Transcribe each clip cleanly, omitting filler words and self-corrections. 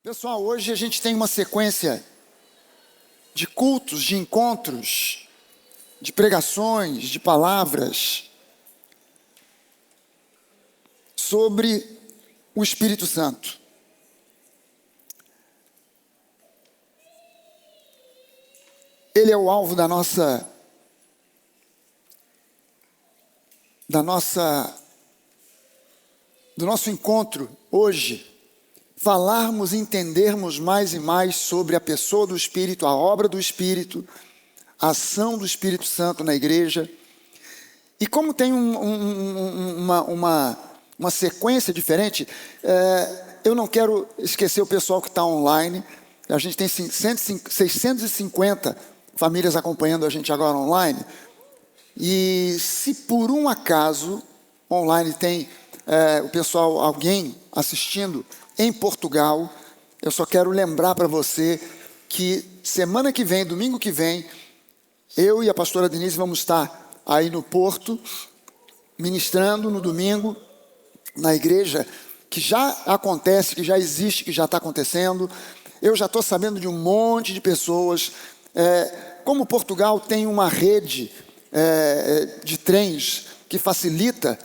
Pessoal, hoje a gente tem uma sequência de cultos, de encontros, de pregações, de palavras sobre o Espírito Santo. Ele é o alvo do nosso encontro hoje. Falarmos e entendermos mais e mais sobre a pessoa do Espírito, a obra do Espírito, a ação do Espírito Santo na igreja. E como tem uma sequência diferente, eu não quero esquecer o pessoal que está online. A gente tem 650 famílias acompanhando a gente agora online. E se por um acaso online tem o pessoal, alguém assistindo em Portugal, eu só quero lembrar para você que semana que vem, domingo que vem, eu e a pastora Denise vamos estar aí no Porto, ministrando no domingo, na igreja, que já acontece, que já existe, que já está acontecendo. Eu já estou sabendo de um monte de pessoas. Como Portugal tem uma rede de trens que facilita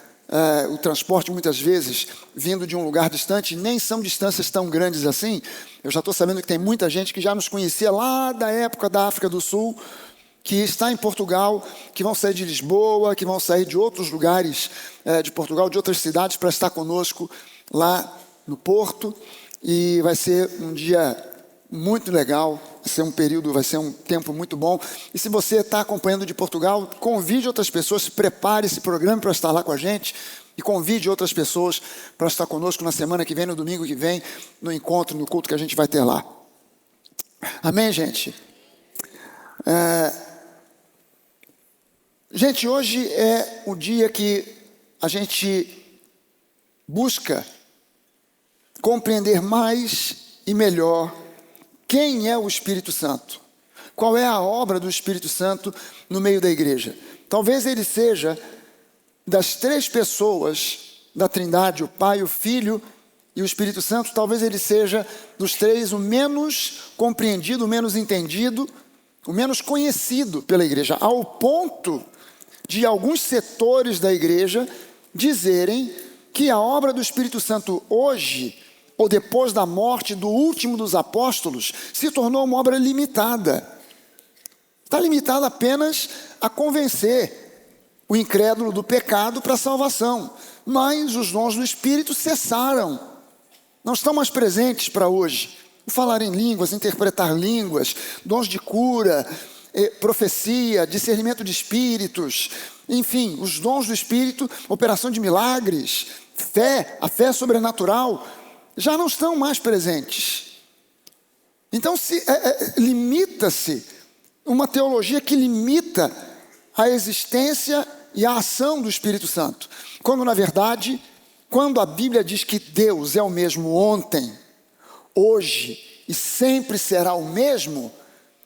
o transporte muitas vezes vindo de um lugar distante, nem são distâncias tão grandes assim. Eu já estou sabendo que tem muita gente que já nos conhecia lá da época da África do Sul, que está em Portugal, que vão sair de Lisboa, que vão sair de outros lugares de Portugal, de outras cidades, para estar conosco lá no Porto. E vai ser um dia muito legal, vai ser um tempo muito bom. E se você está acompanhando de Portugal, convide outras pessoas, se prepare esse programa para estar lá com a gente e convide outras pessoas para estar conosco na semana que vem, no domingo que vem, no encontro, no culto que a gente vai ter lá. Amém, gente? Gente, hoje é o dia que a gente busca compreender mais e melhor quem é o Espírito Santo? Qual é a obra do Espírito Santo no meio da igreja? Talvez ele seja das três pessoas da Trindade, o Pai, o Filho e o Espírito Santo, talvez ele seja dos três o menos compreendido, o menos entendido, o menos conhecido pela igreja, ao ponto de alguns setores da igreja dizerem que a obra do Espírito Santo hoje, ou depois da morte do último dos apóstolos, se tornou uma obra limitada. Está limitada apenas a convencer o incrédulo do pecado para a salvação. Mas os dons do Espírito cessaram. Não estão mais presentes para hoje. O falar em línguas, interpretar línguas, dons de cura, profecia, discernimento de espíritos, enfim, os dons do Espírito, operação de milagres, fé, a fé sobrenatural, já não estão mais presentes. Então limita-se uma teologia que limita a existência e a ação do Espírito Santo. Quando na verdade, quando a Bíblia diz que Deus é o mesmo ontem, hoje e sempre será o mesmo,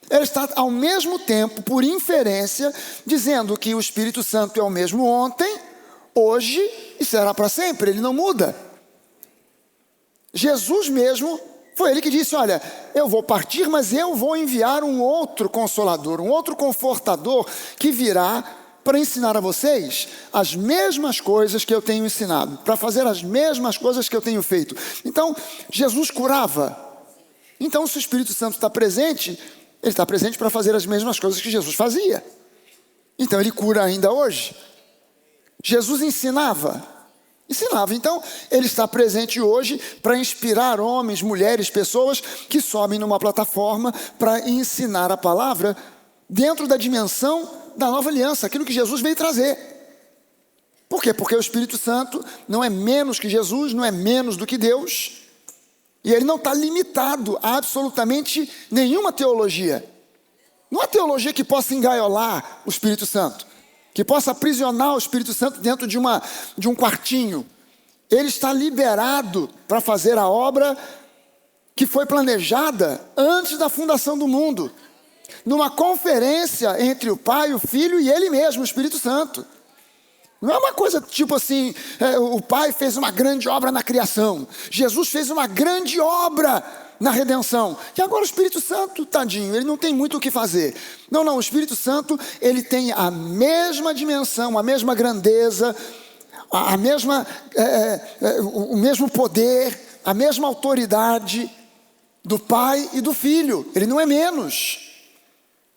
ela está ao mesmo tempo, por inferência, dizendo que o Espírito Santo é o mesmo ontem, hoje e será para sempre, ele não muda. Jesus mesmo, foi ele que disse, olha, eu vou partir, mas eu vou enviar um outro Consolador, um outro Confortador, que virá para ensinar a vocês as mesmas coisas que eu tenho ensinado, para fazer as mesmas coisas que eu tenho feito. Então, Jesus curava. Então, se o Espírito Santo está presente, ele está presente para fazer as mesmas coisas que Jesus fazia. Então, ele cura ainda hoje. Jesus ensinava. Então, ele está presente hoje para inspirar homens, mulheres, pessoas que sobem numa plataforma para ensinar a palavra dentro da dimensão da nova aliança, aquilo que Jesus veio trazer. Por quê? Porque o Espírito Santo não é menos que Jesus, não é menos do que Deus, e ele não está limitado a absolutamente nenhuma teologia. Não há teologia que possa engaiolar o Espírito Santo, que possa aprisionar o Espírito Santo dentro de um quartinho. Ele está liberado para fazer a obra que foi planejada antes da fundação do mundo, numa conferência entre o Pai, o Filho e ele mesmo, o Espírito Santo. Não é uma coisa tipo assim, o Pai fez uma grande obra na criação, Jesus fez uma grande obra na redenção. E agora o Espírito Santo, tadinho, ele não tem muito o que fazer. Não, o Espírito Santo, ele tem a mesma dimensão, a mesma grandeza, o mesmo poder, a mesma autoridade do Pai e do Filho. Ele não é menos.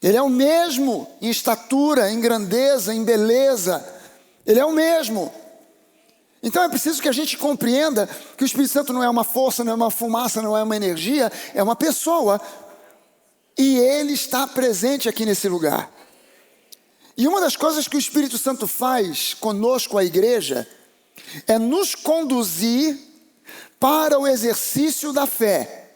Ele é o mesmo em estatura, em grandeza, em beleza. Ele é o mesmo. Então é preciso que a gente compreenda que o Espírito Santo não é uma força, não é uma fumaça, não é uma energia, é uma pessoa. E ele está presente aqui nesse lugar. E uma das coisas que o Espírito Santo faz conosco, a igreja, é nos conduzir para o exercício da fé.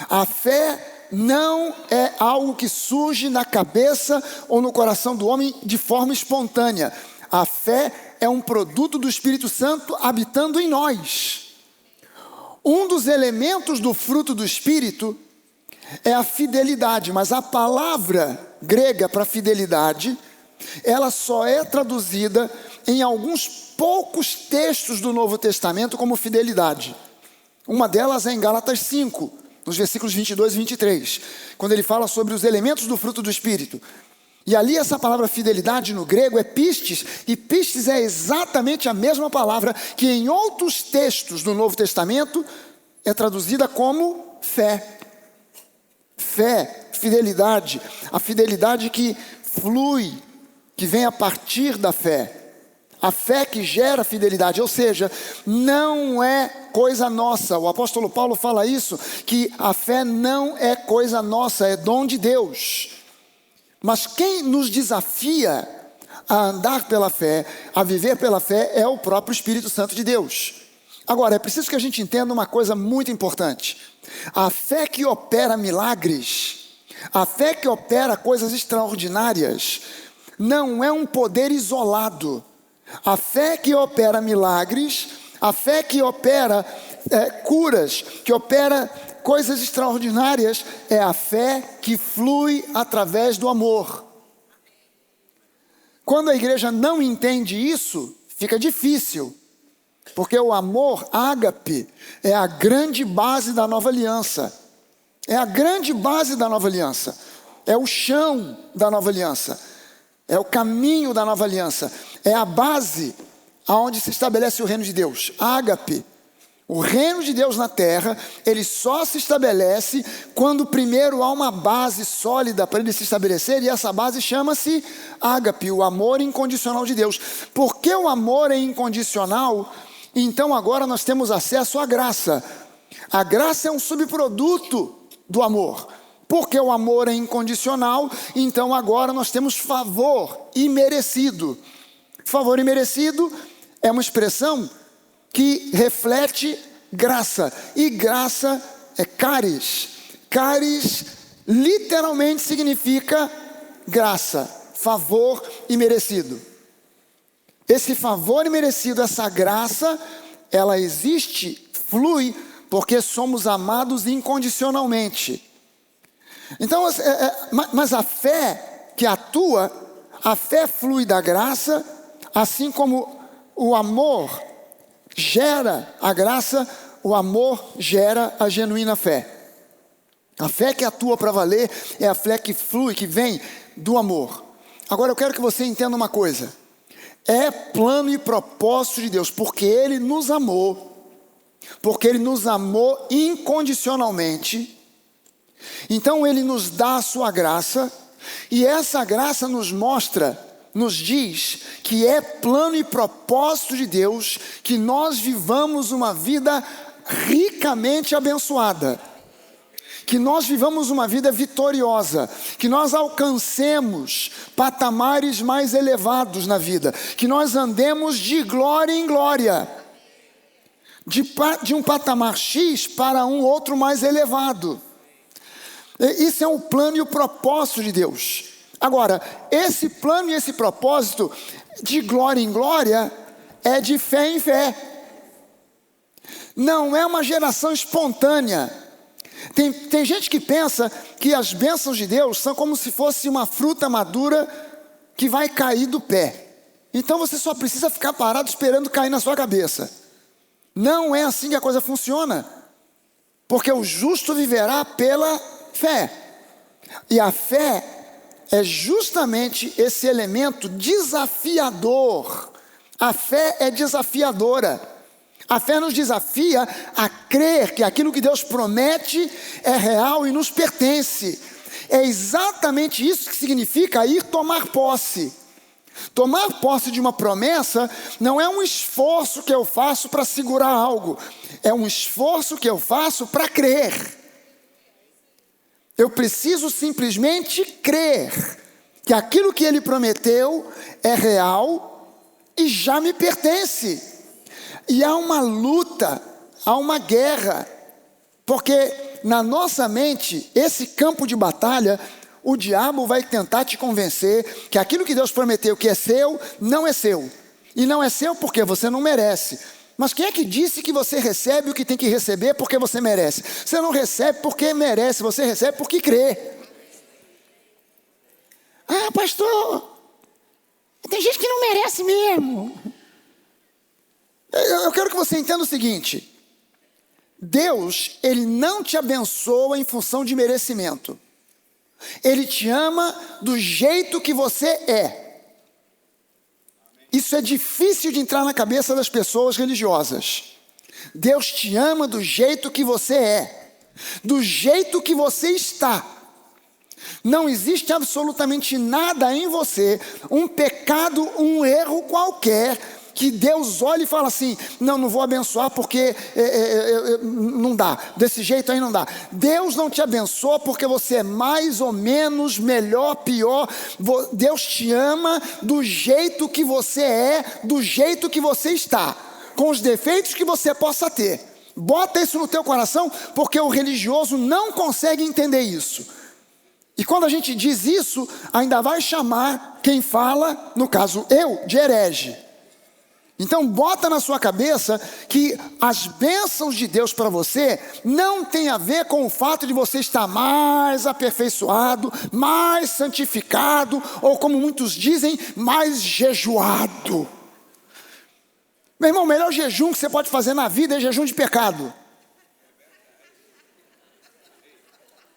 A fé não é algo que surge na cabeça ou no coração do homem de forma espontânea. A fé é um produto do Espírito Santo habitando em nós. Um dos elementos do fruto do Espírito é a fidelidade, mas a palavra grega para fidelidade, ela só é traduzida em alguns poucos textos do Novo Testamento como fidelidade. Uma delas é em Gálatas 5, nos versículos 22 e 23, quando ele fala sobre os elementos do fruto do Espírito. E ali essa palavra fidelidade no grego é pistes, e pistes é exatamente a mesma palavra que em outros textos do Novo Testamento é traduzida como fé. Fé, fidelidade, a fidelidade que flui, que vem a partir da fé. A fé que gera fidelidade, ou seja, não é coisa nossa. O apóstolo Paulo fala isso, que a fé não é coisa nossa, é dom de Deus. Mas quem nos desafia a andar pela fé, a viver pela fé, é o próprio Espírito Santo de Deus. Agora, é preciso que a gente entenda uma coisa muito importante. A fé que opera milagres, a fé que opera coisas extraordinárias, não é um poder isolado. A fé que opera milagres, a fé que opera curas, que opera coisas extraordinárias, é a fé que flui através do amor. Quando a igreja não entende isso, fica difícil, porque o amor, ágape, é a grande base da nova aliança. É a grande base da nova aliança. É o chão da nova aliança. É o caminho da nova aliança. É a base aonde se estabelece o reino de Deus. Ágape. O reino de Deus na terra, ele só se estabelece quando primeiro há uma base sólida para ele se estabelecer, e essa base chama-se ágape, o amor incondicional de Deus. Porque o amor é incondicional, então agora nós temos acesso à graça. A graça é um subproduto do amor. Porque o amor é incondicional, então agora nós temos favor imerecido. Favor imerecido é uma expressão que reflete graça. E graça é caris. Caris literalmente significa graça, favor imerecido. Esse favor imerecido, essa graça, ela existe, flui, porque somos amados incondicionalmente. Então, mas a fé que atua, a fé flui da graça, assim como o amor gera a graça, o amor gera a genuína fé. A fé que atua para valer é a fé que flui, que vem do amor. Agora eu quero que você entenda uma coisa. É plano e propósito de Deus, porque Ele nos amou incondicionalmente. Então Ele nos dá a sua graça, e essa graça nos mostra, nos diz que é plano e propósito de Deus que nós vivamos uma vida ricamente abençoada, que nós vivamos uma vida vitoriosa, que nós alcancemos patamares mais elevados na vida, que nós andemos de glória em glória, de um patamar X para um outro mais elevado. Isso é o plano e o propósito de Deus. Agora, esse plano e esse propósito de glória em glória é de fé em fé. Não é uma geração espontânea. Tem gente que pensa que as bênçãos de Deus são como se fosse uma fruta madura que vai cair do pé. Então você só precisa ficar parado esperando cair na sua cabeça. Não é assim que a coisa funciona. Porque o justo viverá pela fé. E a fé é justamente esse elemento desafiador. A fé é desafiadora. A fé nos desafia a crer que aquilo que Deus promete é real e nos pertence. É exatamente isso que significa ir tomar posse. Tomar posse de uma promessa não é um esforço que eu faço para segurar algo. É um esforço que eu faço para crer. Eu preciso simplesmente crer que aquilo que Ele prometeu é real e já me pertence. E há uma luta, há uma guerra, porque na nossa mente, esse campo de batalha, o diabo vai tentar te convencer que aquilo que Deus prometeu que é seu, não é seu. E não é seu porque você não merece. Mas quem é que disse que você recebe o que tem que receber porque você merece? Você não recebe porque merece, você recebe porque crê. Ah, pastor, tem gente que não merece mesmo. Eu quero que você entenda o seguinte: Deus, Ele não te abençoa em função de merecimento. Ele te ama do jeito que você é. Isso é difícil de entrar na cabeça das pessoas religiosas. Deus te ama do jeito que você é, do jeito que você está. Não existe absolutamente nada em você, um pecado, um erro qualquer, que Deus olha e fala assim: não vou abençoar porque não dá, desse jeito aí não dá. Deus não te abençoa porque você é mais ou menos, melhor, pior. Deus te ama do jeito que você é, do jeito que você está, com os defeitos que você possa ter. Bota isso no teu coração, porque o religioso não consegue entender isso. E quando a gente diz isso, ainda vai chamar quem fala, no caso eu, de herege. Então bota na sua cabeça que as bênçãos de Deus para você não tem a ver com o fato de você estar mais aperfeiçoado, mais santificado, ou como muitos dizem, mais jejuado. Meu irmão, o melhor jejum que você pode fazer na vida é jejum de pecado.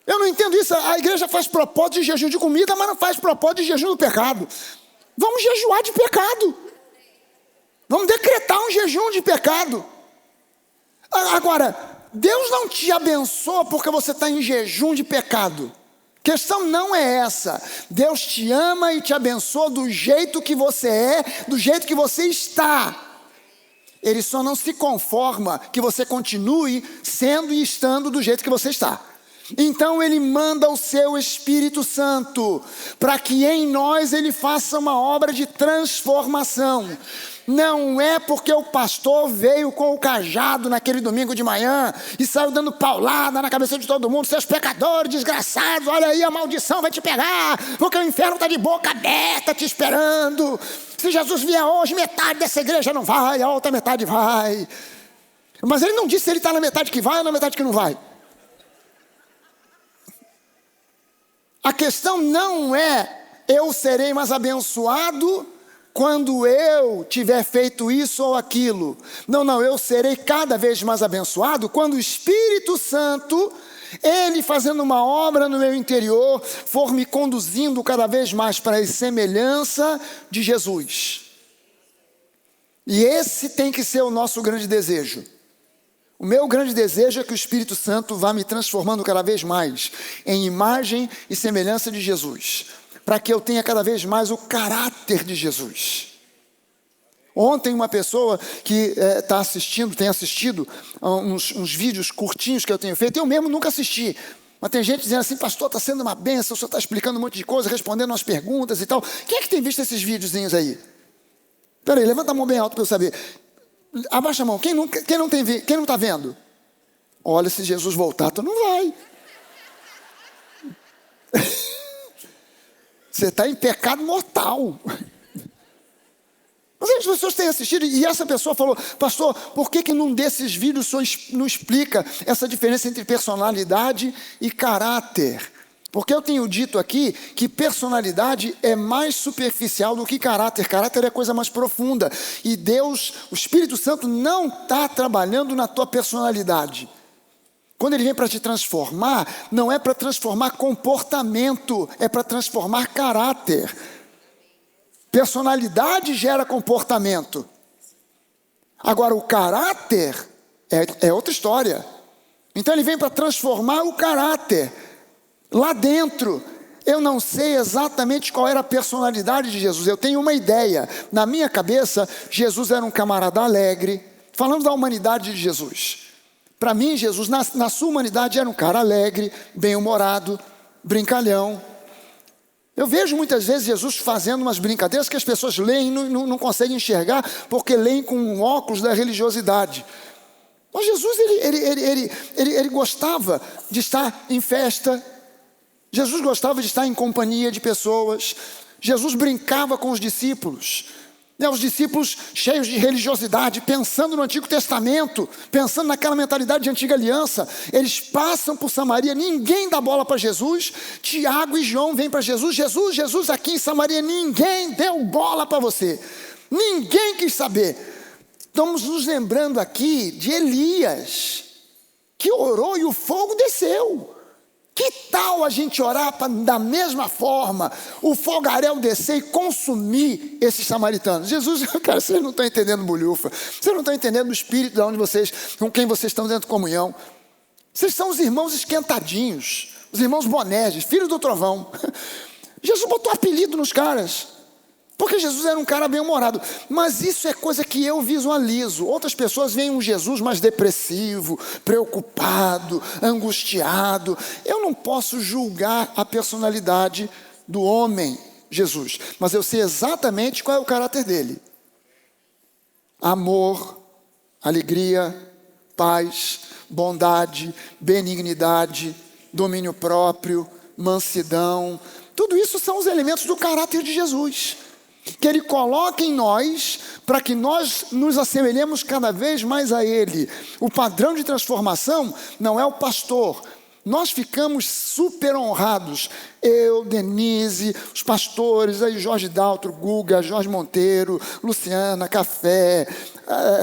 Eu não entendo isso. A igreja faz propósito de jejum de comida, mas não faz propósito de jejum do pecado. Vamos jejuar de pecado. Vamos decretar um jejum de pecado. Agora, Deus não te abençoa porque você está em jejum de pecado. A questão não é essa. Deus te ama e te abençoa do jeito que você é, do jeito que você está. Ele só não se conforma que você continue sendo e estando do jeito que você está. Então Ele manda o seu Espírito Santo para que em nós Ele faça uma obra de transformação. Não é porque o pastor veio com o cajado naquele domingo de manhã e saiu dando paulada na cabeça de todo mundo: seus pecadores desgraçados, olha aí, a maldição vai te pegar, porque o inferno está de boca aberta te esperando. Se Jesus vier hoje, metade dessa igreja não vai, a outra metade vai. Mas Ele não disse se Ele está na metade que vai ou na metade que não vai. A questão não é eu serei mais abençoado quando eu tiver feito isso ou aquilo. Não, eu serei cada vez mais abençoado quando o Espírito Santo, Ele fazendo uma obra no meu interior, for me conduzindo cada vez mais para a semelhança de Jesus. E esse tem que ser o nosso grande desejo. O meu grande desejo é que o Espírito Santo vá me transformando cada vez mais em imagem e semelhança de Jesus, para que eu tenha cada vez mais o caráter de Jesus. Ontem uma pessoa que tem assistido uns vídeos curtinhos que eu tenho feito, eu mesmo nunca assisti, mas tem gente dizendo assim: pastor, está sendo uma bênção, o senhor está explicando um monte de coisa, respondendo umas perguntas e tal. Quem é que tem visto esses videozinhos aí? Peraí, levanta a mão bem alto para eu saber. Abaixa a mão. Quem não está vendo? Olha, se Jesus voltar, tu não vai. Você está em pecado mortal. Mas as pessoas têm assistido, e essa pessoa falou: pastor, por que num desses vídeos o senhor não explica essa diferença entre personalidade e caráter? Porque eu tenho dito aqui que personalidade é mais superficial do que caráter. Caráter é coisa mais profunda. E Deus, o Espírito Santo, não está trabalhando na tua personalidade. Quando ele vem para te transformar, não é para transformar comportamento, é para transformar caráter. Personalidade gera comportamento. Agora, o caráter é outra história. Então ele vem para transformar o caráter lá dentro. Eu não sei exatamente qual era a personalidade de Jesus. Eu tenho uma ideia. Na minha cabeça, Jesus era um camarada alegre. Falando da humanidade de Jesus. Para mim, Jesus, na sua humanidade, era um cara alegre, bem-humorado, brincalhão. Eu vejo muitas vezes Jesus fazendo umas brincadeiras que as pessoas leem e não conseguem enxergar, porque leem com um óculos da religiosidade. Mas Jesus, ele gostava de estar em festa. Jesus gostava de estar em companhia de pessoas. Jesus brincava com os discípulos. Os discípulos cheios de religiosidade, pensando no Antigo Testamento, pensando naquela mentalidade de antiga aliança. Eles passam por Samaria, ninguém dá bola para Jesus. Tiago e João vêm para Jesus. Jesus, aqui em Samaria, ninguém deu bola para você. Ninguém quis saber. Estamos nos lembrando aqui de Elias, que orou e o fogo desceu. Que tal a gente orar da mesma forma, o fogaréu descer e consumir esses samaritanos? Jesus, cara, vocês não estão entendendo bolhufa, vocês não estão entendendo o espírito de onde vocês, com quem vocês estão dentro de comunhão. Vocês são os irmãos esquentadinhos, os irmãos Boneses, filhos do trovão. Jesus botou apelido nos caras, porque Jesus era um cara bem-humorado. Mas isso é coisa que eu visualizo. Outras pessoas veem um Jesus mais depressivo, preocupado, angustiado. Eu não posso julgar a personalidade do homem Jesus, mas eu sei exatamente qual é o caráter dele. Amor, alegria, paz, bondade, benignidade, domínio próprio, mansidão. Tudo isso são os elementos do caráter de Jesus, que Ele coloca em nós, para que nós nos assemelhemos cada vez mais a Ele. O padrão de transformação não é o pastor. Nós ficamos super honrados, eu, Denise, os pastores, aí Jorge Daltro, Guga, Jorge Monteiro, Luciana, Café,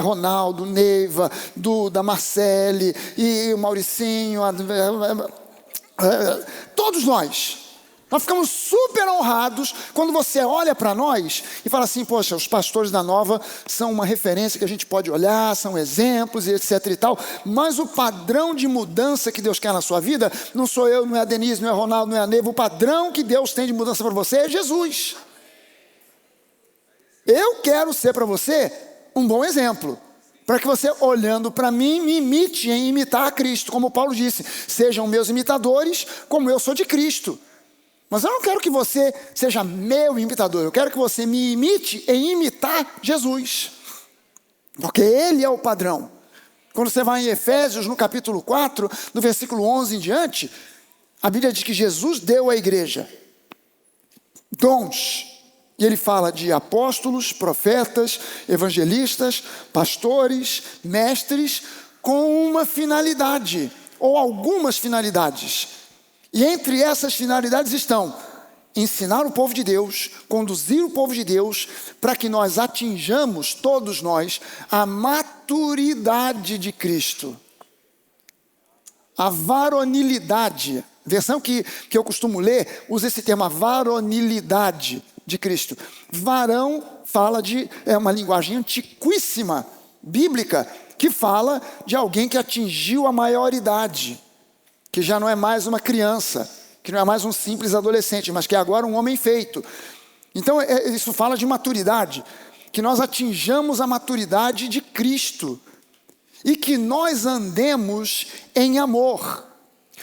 Ronaldo, Neiva, Duda, Marcele, e o Mauricinho, todos nós ficamos super honrados quando você olha para nós e fala assim: poxa, os pastores da Nova são uma referência que a gente pode olhar, são exemplos e etc e tal. Mas o padrão de mudança que Deus quer na sua vida não sou eu, não é a Denise, não é a Ronaldo, não é a Neiva. O padrão que Deus tem de mudança para você é Jesus. Eu quero ser para você um bom exemplo, para que você, olhando para mim, me imite em imitar a Cristo. Como Paulo disse: sejam meus imitadores como eu sou de Cristo. Mas eu não quero que você seja meu imitador, eu quero que você me imite em imitar Jesus, porque Ele é o padrão. Quando você vai em Efésios, no capítulo 4, no versículo 11 em diante, a Bíblia diz que Jesus deu à igreja dons. E ele fala de apóstolos, profetas, evangelistas, pastores, mestres, com uma finalidade, ou algumas finalidades. E entre essas finalidades estão ensinar o povo de Deus, conduzir o povo de Deus, para que nós atinjamos, todos nós, a maturidade de Cristo. A varonilidade, versão que eu costumo ler, usa esse termo, a varonilidade de Cristo. Varão fala é uma linguagem antiquíssima, bíblica, que fala de alguém que atingiu a maioridade, que já não é mais uma criança, que não é mais um simples adolescente, mas que é agora um homem feito. Então isso fala de maturidade, que nós atinjamos a maturidade de Cristo, e que nós andemos em amor,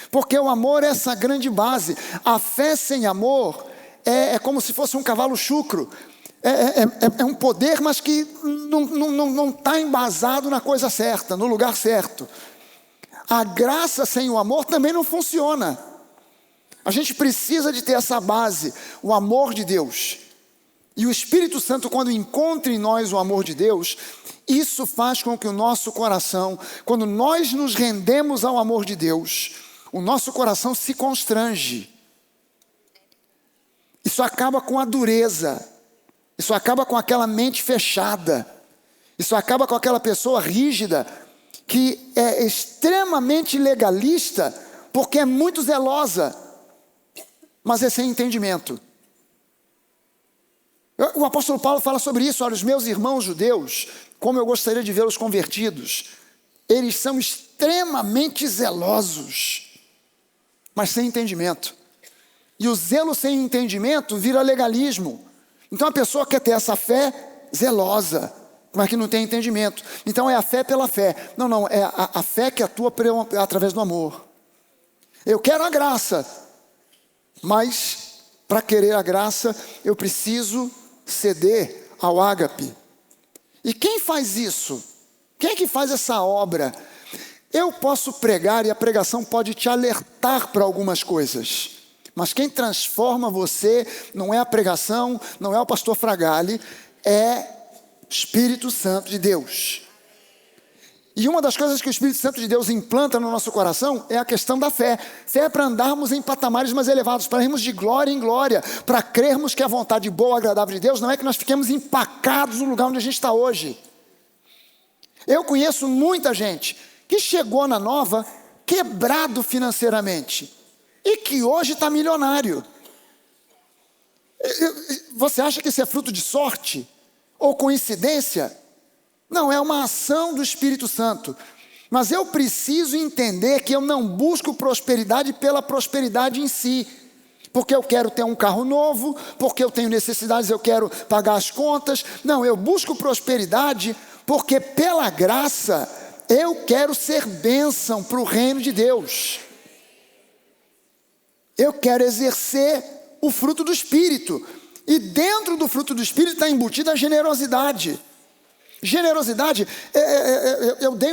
porque o amor é essa grande base. A fé sem amor é como se fosse um cavalo chucro, é um poder, mas que não está embasado na coisa certa, no lugar certo. A graça sem o amor também não funciona. A gente precisa de ter essa base, o amor de Deus. E o Espírito Santo, quando encontra em nós o amor de Deus, isso faz com que o nosso coração, quando nós nos rendemos ao amor de Deus, o nosso coração se constrange. Isso acaba com a dureza. Isso acaba com aquela mente fechada. Isso acaba com aquela pessoa rígida. que é extremamente legalista, porque é muito zelosa, mas é sem entendimento. O apóstolo Paulo fala sobre isso. Olha, os meus irmãos judeus, como eu gostaria de vê-los convertidos, eles são extremamente zelosos, mas sem entendimento. E o zelo sem entendimento vira legalismo. Então a pessoa quer ter essa fé zelosa, mas que não tem entendimento. Então é a fé pela fé. Não, é a fé que atua através do amor. Eu quero a graça, mas para querer a graça eu preciso ceder ao ágape. E quem faz isso? Quem é que faz essa obra? Eu posso pregar e a pregação pode te alertar para algumas coisas. Mas quem transforma você não é a pregação, não é o pastor Fragale, é o Espírito Santo de Deus. E uma das coisas que o Espírito Santo de Deus implanta no nosso coração é a questão da fé. Fé é para andarmos em patamares mais elevados, para irmos de glória em glória, para crermos que a vontade boa e agradável de Deus não é que nós fiquemos empacados no lugar onde a gente está hoje. Eu conheço muita gente que chegou na Nova quebrado financeiramente e que hoje está milionário. Você acha que isso é fruto de sorte ou coincidência? Não, é uma ação do Espírito Santo. Mas eu preciso entender que eu não busco prosperidade pela prosperidade em si. Porque eu quero ter um carro novo, porque eu tenho necessidades, eu quero pagar as contas. Não, eu busco prosperidade porque pela graça eu quero ser bênção para o reino de Deus. Eu quero exercer o fruto do Espírito. E dentro do fruto do Espírito está embutida a generosidade. Generosidade, eu dei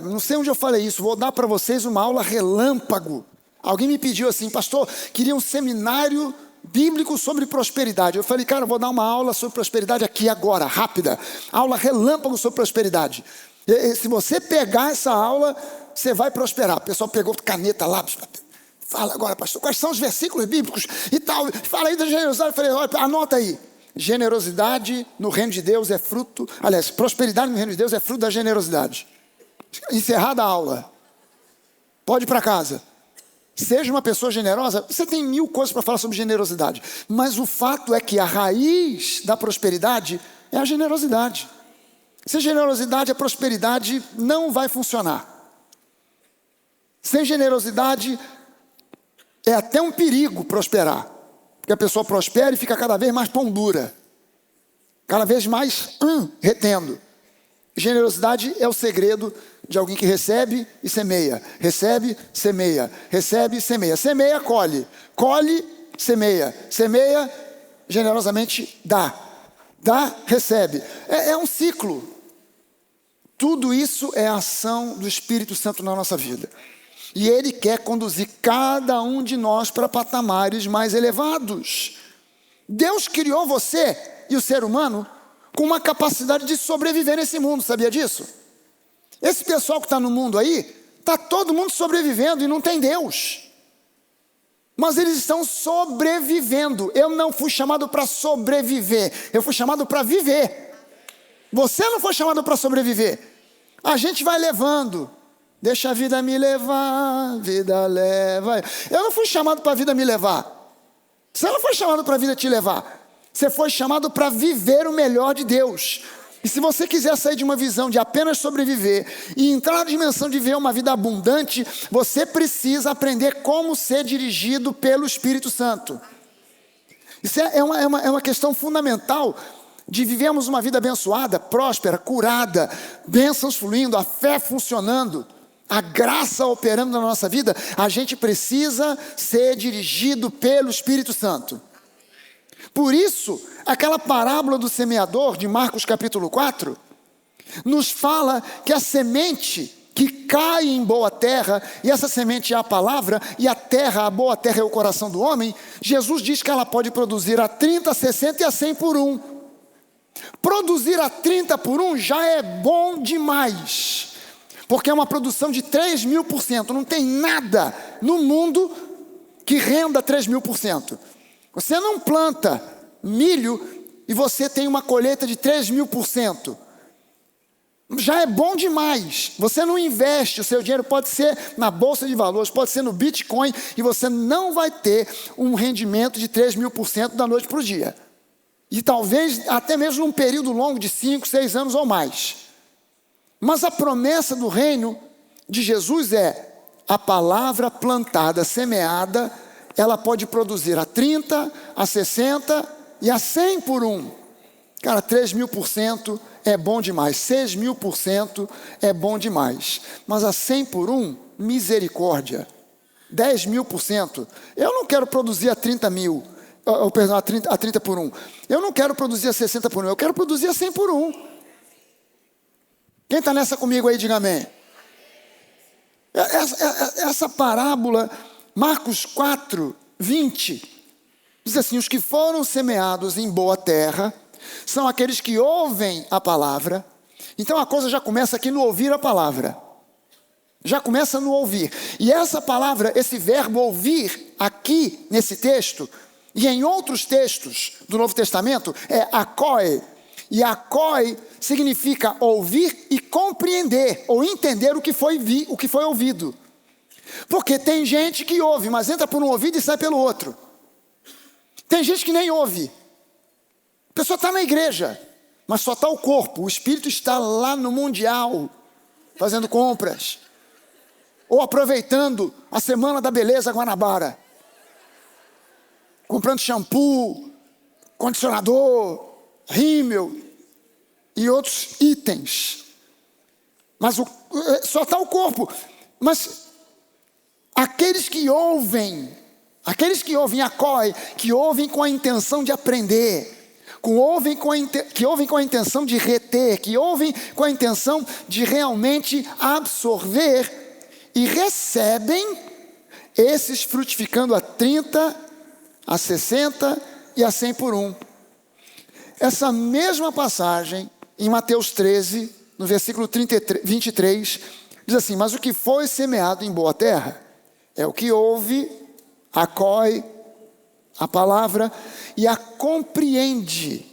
não sei onde eu falei isso, vou dar para vocês uma aula relâmpago. Alguém me pediu assim, pastor, queria um seminário bíblico sobre prosperidade. Eu falei, cara, eu vou dar uma aula sobre prosperidade aqui agora, rápida. Aula relâmpago sobre prosperidade. E se você pegar essa aula, você vai prosperar. O pessoal pegou caneta, lápis. Fala agora, pastor, quais são os versículos bíblicos e tal. Fala aí da generosidade. Eu falei, olha, anota aí. Generosidade no reino de Deus é fruto... Aliás, prosperidade no reino de Deus é fruto da generosidade. Encerrada a aula. Pode ir para casa. Seja uma pessoa generosa. Você tem 1000 coisas para falar sobre generosidade. Mas o fato é que a raiz da prosperidade é a generosidade. Sem generosidade, a prosperidade não vai funcionar. Sem generosidade, é até um perigo prosperar. Porque a pessoa prospera e fica cada vez mais pão dura. Cada vez mais retendo. Generosidade é o segredo de alguém que recebe e semeia. Recebe, semeia. Recebe, semeia. Semeia, colhe. Colhe, semeia. Semeia, generosamente dá. Dá, recebe. É um ciclo. Tudo isso é a ação do Espírito Santo na nossa vida. E Ele quer conduzir cada um de nós para patamares mais elevados. Deus criou você e o ser humano com uma capacidade de sobreviver nesse mundo, sabia disso? Esse pessoal que está no mundo aí, está todo mundo sobrevivendo e não tem Deus. Mas eles estão sobrevivendo. Eu não fui chamado para sobreviver, eu fui chamado para viver. Você não foi chamado para sobreviver. A gente vai levando. Deixa a vida me levar, vida leva. Eu não fui chamado para a vida me levar. Você não foi chamado para a vida te levar. Você foi chamado para viver o melhor de Deus. E se você quiser sair de uma visão de apenas sobreviver e entrar na dimensão de viver uma vida abundante, você precisa aprender como ser dirigido pelo Espírito Santo. Isso é uma questão fundamental de vivermos uma vida abençoada, próspera, curada, bênçãos fluindo, a fé funcionando. A graça operando na nossa vida, a gente precisa ser dirigido pelo Espírito Santo. Por isso, aquela parábola do semeador de Marcos capítulo 4, nos fala que a semente que cai em boa terra, e essa semente é a palavra, e a boa terra é o coração do homem, Jesus diz que ela pode produzir a 30, a 60 e a 100 por 1. Produzir a 30 por 1 já é bom demais. Porque é uma produção de 3.000%. Não tem nada no mundo que renda 3.000%. Você não planta milho e você tem uma colheita de 3.000%. já é bom demais. Você não investe, o seu dinheiro pode ser na bolsa de valores, pode ser no Bitcoin, e você não vai ter um rendimento de 3.000% da noite para o dia. E talvez até mesmo num período longo de 5, 6 anos ou mais. Mas a promessa do reino de Jesus é: a palavra plantada, semeada, ela pode produzir a 30, a 60 e a 100 por um. Cara, 3.000% é bom demais, 6.000% é bom demais. Mas a 100 por um, misericórdia. 10.000%. Eu não quero produzir a 30 mil, perdão, a 30 por um. Eu não quero produzir a 60 por um, eu quero produzir a 100 por um. Quem está nessa comigo aí, diga amém. Essa parábola, Marcos 4, 20, diz assim: os que foram semeados em boa terra são aqueles que ouvem a palavra. Então a coisa já começa aqui no ouvir a palavra. Já começa no ouvir. E essa palavra, esse verbo ouvir, aqui nesse texto, e em outros textos do Novo Testamento, é akoi. E akoi significa ouvir e compreender, ou entender o que foi ouvido. Porque tem gente que ouve, mas entra por um ouvido e sai pelo outro. Tem gente que nem ouve. A pessoa está na igreja, mas só está o corpo. O espírito está lá no mundial, fazendo compras. Ou aproveitando a Semana da Beleza Guanabara. Comprando shampoo, condicionador, rímel e outros itens. Mas só está o corpo. Mas aqueles que ouvem akoi, que ouvem com a intenção de aprender, que ouvem com a intenção de reter, que ouvem com a intenção de realmente absorver, e recebem, esses frutificando a 30, a 60 e a 100 por um. Essa mesma passagem, em Mateus 13, no versículo 23, diz assim: mas o que foi semeado em boa terra é o que ouve, akoi, a palavra, e a compreende.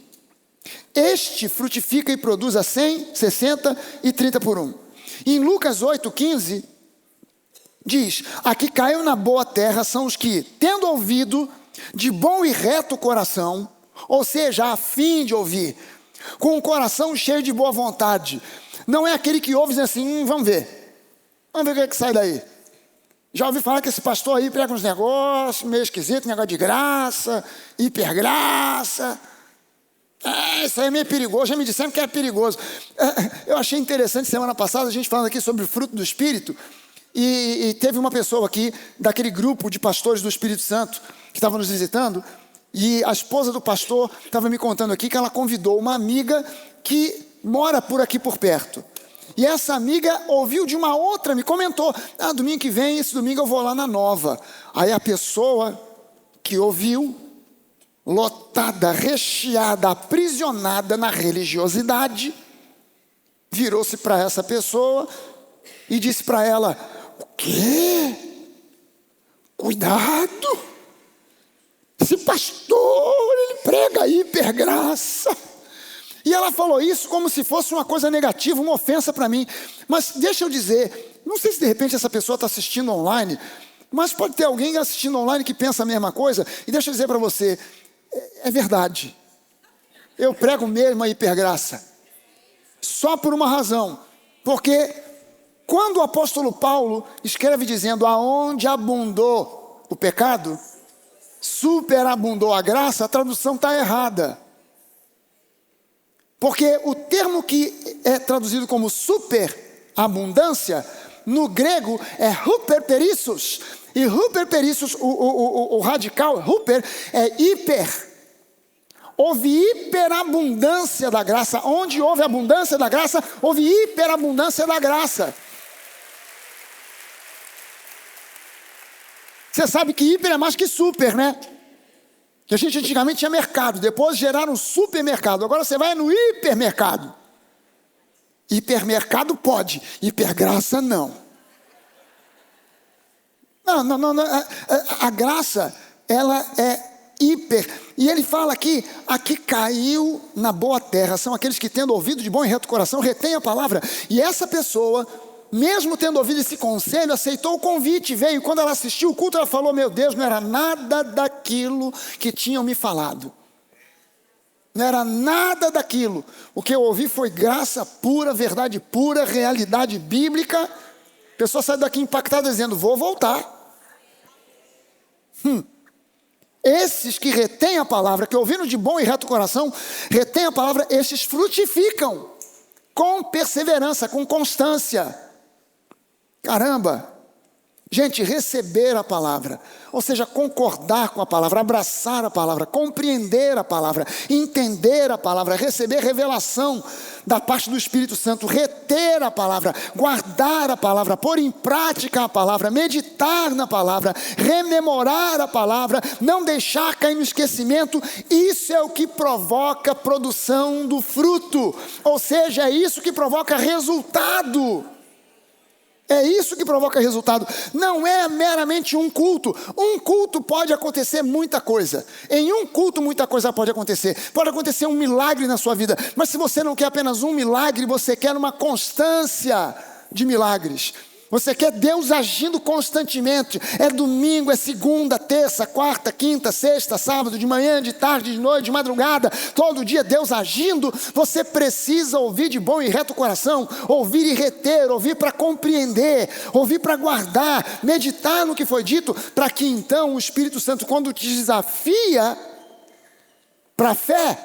Este frutifica e produz a 100, 60 e 30 por um. Em Lucas 8,15, diz: aqui caiu na boa terra são os que, tendo ouvido, de bom e reto coração, ou seja, a fim de ouvir, com o coração cheio de boa vontade. Não é aquele que ouve e diz assim: vamos ver o que é que sai daí. Já ouvi falar que esse pastor aí prega uns negócios meio esquisitos, negócio de graça, hipergraça. Isso aí é meio perigoso, já me disseram que é perigoso. Eu achei interessante, semana passada, a gente falando aqui sobre o fruto do Espírito, e teve uma pessoa aqui, daquele grupo de pastores do Espírito Santo, que estava nos visitando, e a esposa do pastor estava me contando aqui que ela convidou uma amiga que mora por aqui por perto. E essa amiga ouviu de uma outra, me comentou: domingo que vem, esse domingo eu vou lá na Nova. Aí a pessoa que ouviu, lotada, recheada, aprisionada na religiosidade, virou-se para essa pessoa e disse para ela: o quê? Cuidado, esse pastor, ele prega hipergraça. E ela falou isso como se fosse uma coisa negativa, uma ofensa para mim. Mas deixa eu dizer, não sei se de repente essa pessoa está assistindo online, mas pode ter alguém assistindo online que pensa a mesma coisa. E deixa eu dizer para você, é verdade. Eu prego mesmo a hipergraça. Só por uma razão. Porque quando o apóstolo Paulo escreve dizendo: aonde abundou o pecado, superabundou a graça, a tradução está errada. Porque o termo que é traduzido como superabundância, no grego é huperperissos. E huperperissos, o radical huper, é hiper. Houve hiperabundância da graça. Onde houve abundância da graça, houve hiperabundância da graça. Você sabe que hiper é mais que super, né? Que a gente antigamente tinha mercado, depois geraram supermercado, agora você vai no hipermercado. Hipermercado pode, hipergraça não. Não. A graça, ela é hiper. E ele fala aqui caiu na boa terra, são aqueles que tendo ouvido de bom e reto coração, retém a palavra. E essa pessoa, mesmo tendo ouvido esse conselho, aceitou o convite, veio. Quando ela assistiu o culto, ela falou: meu Deus, não era nada daquilo que tinham me falado. Não era nada daquilo. O que eu ouvi foi graça pura, verdade pura, realidade bíblica. A pessoa sai daqui impactada dizendo: vou voltar. Esses que retêm a palavra, que ouviram de bom e reto coração, retêm a palavra, estes frutificam com perseverança, com constância. Caramba! Gente, receber a palavra, ou seja, concordar com a palavra, abraçar a palavra, compreender a palavra, entender a palavra, receber revelação da parte do Espírito Santo, reter a palavra, guardar a palavra, pôr em prática a palavra, meditar na palavra, rememorar a palavra, não deixar cair no esquecimento. Isso é o que provoca produção do fruto, ou seja, é isso que provoca resultado. É isso que provoca resultado. Não é meramente um culto. Um culto pode acontecer muita coisa. Em um culto muita coisa pode acontecer. Pode acontecer um milagre na sua vida. Mas se você não quer apenas um milagre, você quer uma constância de milagres. Você quer Deus agindo constantemente. É domingo, é segunda, terça, quarta, quinta, sexta, sábado, de manhã, de tarde, de noite, de madrugada. Todo dia Deus agindo. Você precisa ouvir de bom e reto coração. Ouvir e reter, ouvir para compreender. Ouvir para guardar, meditar no que foi dito. Para que então o Espírito Santo, quando te desafia para a fé,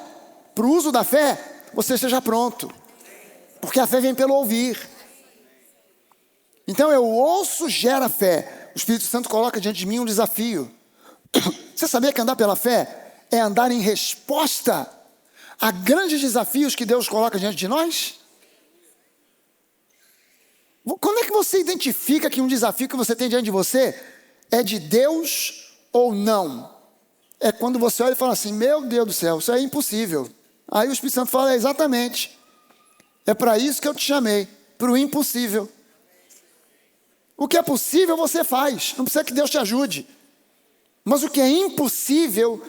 para o uso da fé, você esteja pronto. Porque a fé vem pelo ouvir. Então eu ouço, gera fé. O Espírito Santo coloca diante de mim um desafio. Você sabia que andar pela fé é andar em resposta a grandes desafios que Deus coloca diante de nós? Quando é que você identifica que um desafio que você tem diante de você é de Deus ou não? É quando você olha e fala assim: meu Deus do céu, isso é impossível. Aí o Espírito Santo fala: exatamente. É para isso que eu te chamei, para o impossível. O que é possível você faz, não precisa que Deus te ajude. Mas o que é impossível,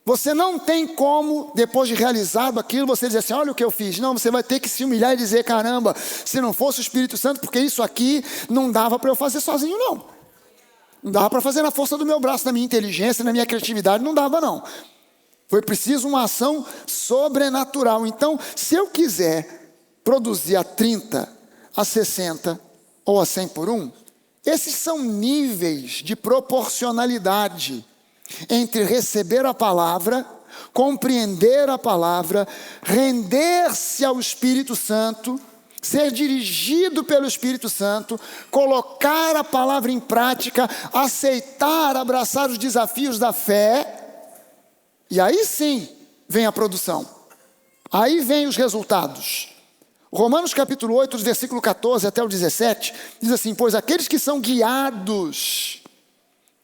você não tem como, depois de realizado aquilo, você dizer assim: olha o que eu fiz. Não, você vai ter que se humilhar e dizer: caramba, se não fosse o Espírito Santo, porque isso aqui não dava para eu fazer sozinho não. Não dava para fazer na força do meu braço, na minha inteligência, na minha criatividade, não dava não. Foi preciso uma ação sobrenatural. Então, se eu quiser produzir a 30, a 60 ou a 100 por 1, esses são níveis de proporcionalidade entre receber a palavra, compreender a palavra, render-se ao Espírito Santo, ser dirigido pelo Espírito Santo, colocar a palavra em prática, aceitar, abraçar os desafios da fé, e aí sim vem a produção, aí vem os resultados. Romanos capítulo 8, versículo 14 até o 17, diz assim: pois aqueles que são guiados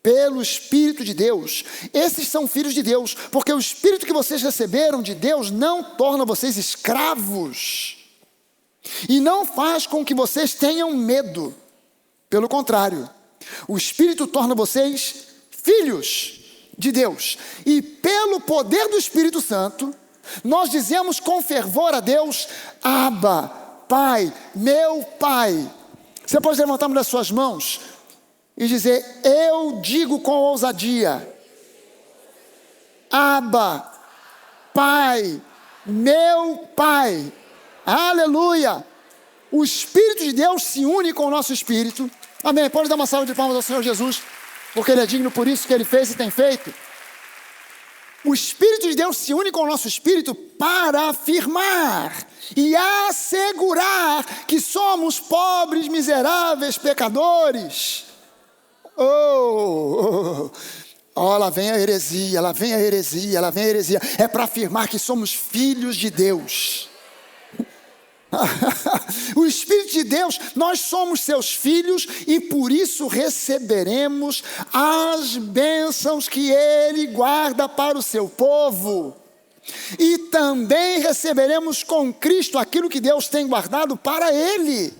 pelo Espírito de Deus, esses são filhos de Deus, porque o Espírito que vocês receberam de Deus não torna vocês escravos, e não faz com que vocês tenham medo. Pelo contrário, o Espírito torna vocês filhos de Deus, e pelo poder do Espírito Santo, nós dizemos com fervor a Deus: Abba, Pai, meu Pai. Você pode levantar uma das suas mãos e dizer: eu digo com ousadia: Abba, Pai, meu Pai. Aleluia. O Espírito de Deus se une com o nosso espírito. Amém. Pode dar uma salva de palmas ao Senhor Jesus, porque Ele é digno por isso que Ele fez e tem feito. O Espírito de Deus se une com o nosso espírito para afirmar e assegurar que somos pobres, miseráveis, pecadores. Lá vem a heresia, lá vem a heresia, lá vem a heresia. É para afirmar que somos filhos de Deus. O Espírito de Deus, nós somos seus filhos e por isso receberemos as bênçãos que Ele guarda para o seu povo. E também receberemos com Cristo aquilo que Deus tem guardado para Ele.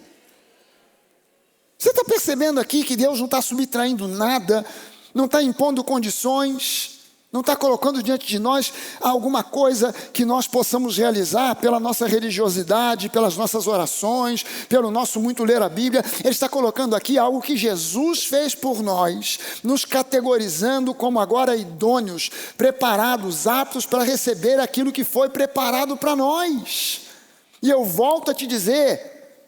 Você está percebendo aqui que Deus não está subtraindo nada, não está impondo condições, Não está colocando diante de nós alguma coisa que nós possamos realizar pela nossa religiosidade, pelas nossas orações, pelo nosso muito ler a Bíblia. Ele está colocando aqui algo que Jesus fez por nós, nos categorizando como agora idôneos, preparados, aptos para receber aquilo que foi preparado para nós. E eu volto a te dizer,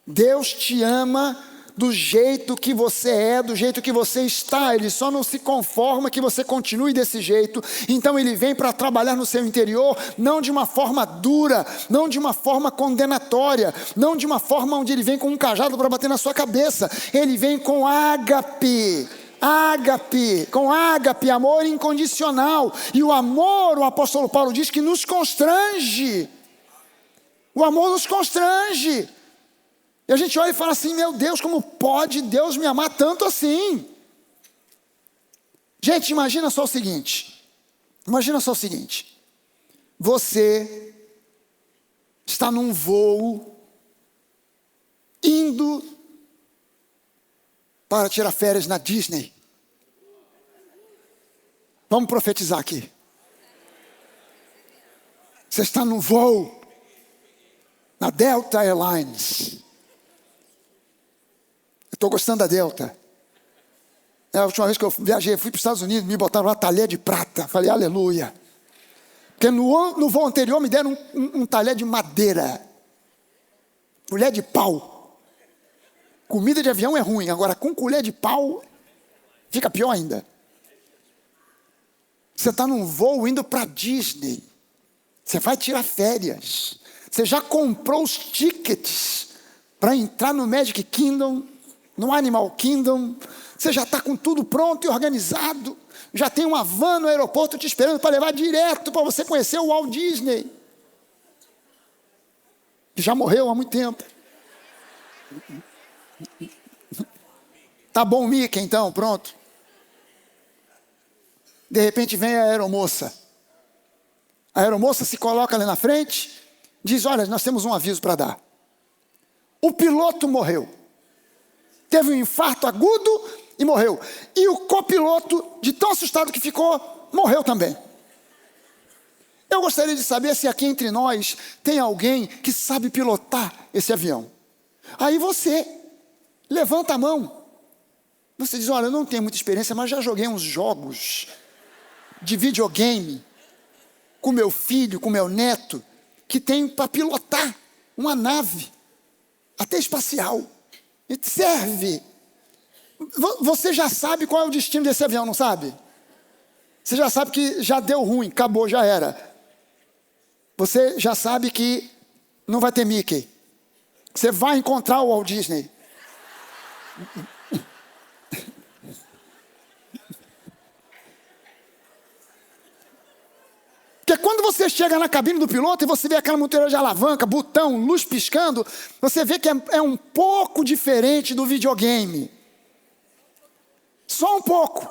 Deus te ama do jeito que você é, do jeito que você está. Ele só não se conforma que você continue desse jeito. Então ele vem para trabalhar no seu interior, não de uma forma dura, não de uma forma condenatória, não de uma forma onde ele vem com um cajado para bater na sua cabeça. Ele vem com ágape, com ágape, amor incondicional. E o amor, o apóstolo Paulo diz que nos constrange. O amor nos constrange. E a gente olha e fala assim, meu Deus, como pode Deus me amar tanto assim? Gente, imagina só o seguinte. Você está num voo, indo para tirar férias na Disney. Vamos profetizar aqui. Você está num voo, na Delta Airlines. Estou gostando da Delta. A última vez que eu viajei, fui para os Estados Unidos, me botaram uma talher de prata. Falei, aleluia. Porque no voo anterior me deram um talher de madeira. Colher de pau. Comida de avião é ruim, agora com colher de pau, fica pior ainda. Você está num voo indo para Disney. Você vai tirar férias. Você já comprou os tickets para entrar no Magic Kingdom, no Animal Kingdom. Você já está com tudo pronto e organizado. Já tem uma van no aeroporto te esperando para levar direto para você conhecer o Walt Disney, que já morreu há muito tempo. Tá bom, Mickey, então, pronto. De repente vem a aeromoça. A aeromoça se coloca ali na frente, diz, olha, nós temos um aviso para dar. O piloto morreu. Teve um infarto agudo e morreu. E o copiloto, de tão assustado que ficou, morreu também. Eu gostaria de saber se aqui entre nós tem alguém que sabe pilotar esse avião. Aí você levanta a mão. Você diz, olha, eu não tenho muita experiência, mas já joguei uns jogos de videogame com meu filho, com meu neto, que tem para pilotar uma nave, até espacial. E serve. Você já sabe qual é o destino desse avião, não sabe? Você já sabe que já deu ruim, acabou, já era. Você já sabe que não vai ter Mickey. Você vai encontrar o Walt Disney. Porque quando você chega na cabine do piloto e você vê aquela monteira de alavanca, botão, luz piscando, você vê que é um pouco diferente do videogame. Só um pouco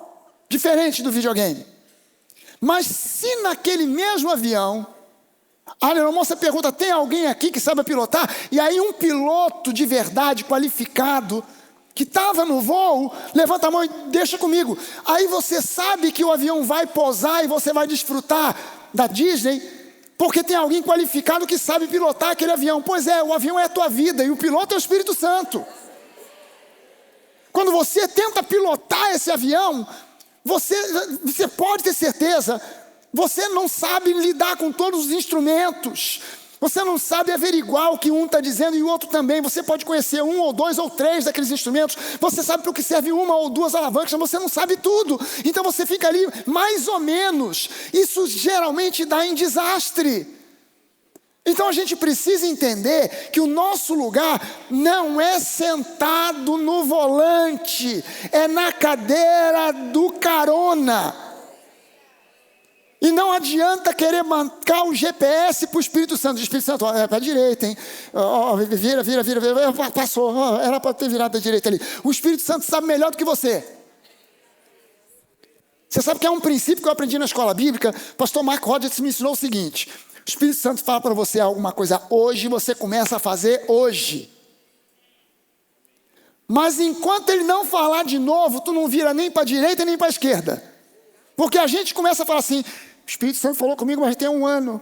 diferente do videogame. Mas se naquele mesmo avião, a aeromoça pergunta, tem alguém aqui que sabe pilotar? E aí um piloto de verdade, qualificado, que estava no voo, levanta a mão e deixa comigo. Aí você sabe que o avião vai pousar e você vai desfrutar da Disney, porque tem alguém qualificado que sabe pilotar aquele avião. Pois é, o avião é a tua vida e o piloto é o Espírito Santo. Quando você tenta pilotar esse avião, você pode ter certeza, você não sabe lidar com todos os instrumentos. Você não sabe averiguar o que um está dizendo e o outro também. Você pode conhecer um ou dois ou três daqueles instrumentos. Você sabe para o que serve uma ou duas alavancas, mas você não sabe tudo. Então você fica ali mais ou menos. Isso geralmente dá em desastre. Então a gente precisa entender que o nosso lugar não é sentado no volante, é na cadeira do carona. E não adianta querer marcar o GPS para o Espírito Santo. O Espírito Santo, é para a direita, hein? Vira. Passou, era para ter virado da direita ali. O Espírito Santo sabe melhor do que você. Você sabe que é um princípio que eu aprendi na escola bíblica. Pastor Mark Rodgers me ensinou o seguinte. O Espírito Santo fala para você alguma coisa hoje, você começa a fazer hoje. Mas enquanto ele não falar de novo, tu não vira nem para a direita nem para a esquerda. Porque a gente começa a falar assim, o Espírito Santo falou comigo, mas tem um ano.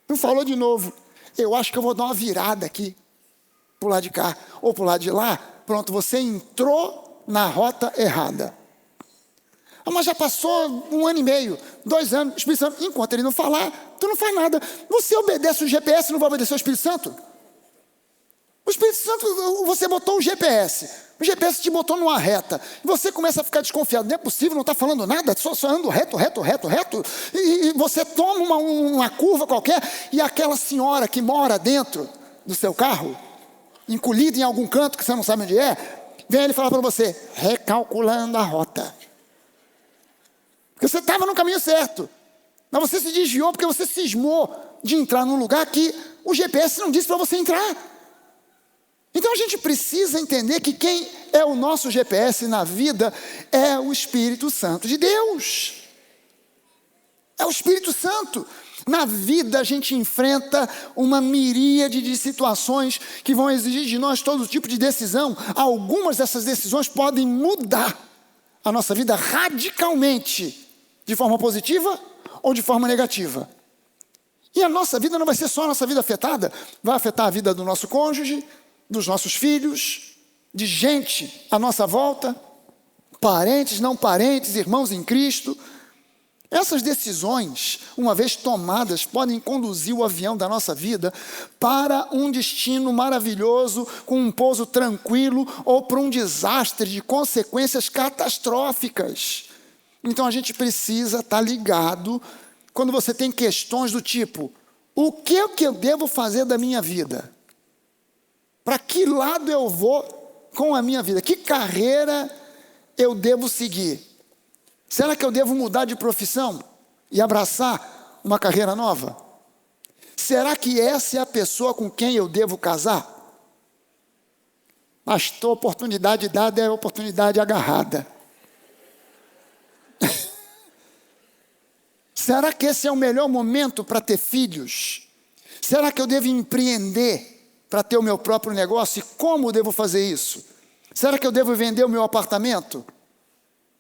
Não falou de novo. Eu acho que eu vou dar uma virada aqui, pro lado de cá, ou pro lado de lá. Pronto, você entrou na rota errada. Mas já passou 1 ano e meio, 2 anos, o Espírito Santo, enquanto ele não falar, tu não faz nada. Você obedece o GPS, não vai obedecer o Espírito Santo? O Espírito Santo, você botou o GPS te botou numa reta, e você começa a ficar desconfiado, não é possível, não está falando nada, só ando reto, e você toma uma curva qualquer, e aquela senhora que mora dentro do seu carro, encolhida em algum canto que você não sabe onde é, vem ele falar para você, recalculando a rota. Porque você estava no caminho certo, mas você se desviou porque você cismou de entrar num lugar que o GPS não disse para você entrar. Então a gente precisa entender que quem é o nosso GPS na vida é o Espírito Santo de Deus. É o Espírito Santo. Na vida a gente enfrenta uma miríade de situações que vão exigir de nós todo tipo de decisão. Algumas dessas decisões podem mudar a nossa vida radicalmente, de forma positiva ou de forma negativa. E a nossa vida não vai ser só a nossa vida afetada, vai afetar a vida do nosso cônjuge, dos nossos filhos, de gente à nossa volta, parentes, não parentes, irmãos em Cristo. Essas decisões, uma vez tomadas, podem conduzir o avião da nossa vida para um destino maravilhoso, com um pouso tranquilo, ou para um desastre de consequências catastróficas. Então a gente precisa estar ligado quando você tem questões do tipo, o que eu devo fazer da minha vida? Para que lado eu vou com a minha vida? Que carreira eu devo seguir? Será que eu devo mudar de profissão e abraçar uma carreira nova? Será que essa é a pessoa com quem eu devo casar? Pastor, oportunidade dada é oportunidade agarrada. Será que esse é o melhor momento para ter filhos? Será que eu devo empreender para ter o meu próprio negócio? E como devo fazer isso? Será que eu devo vender o meu apartamento?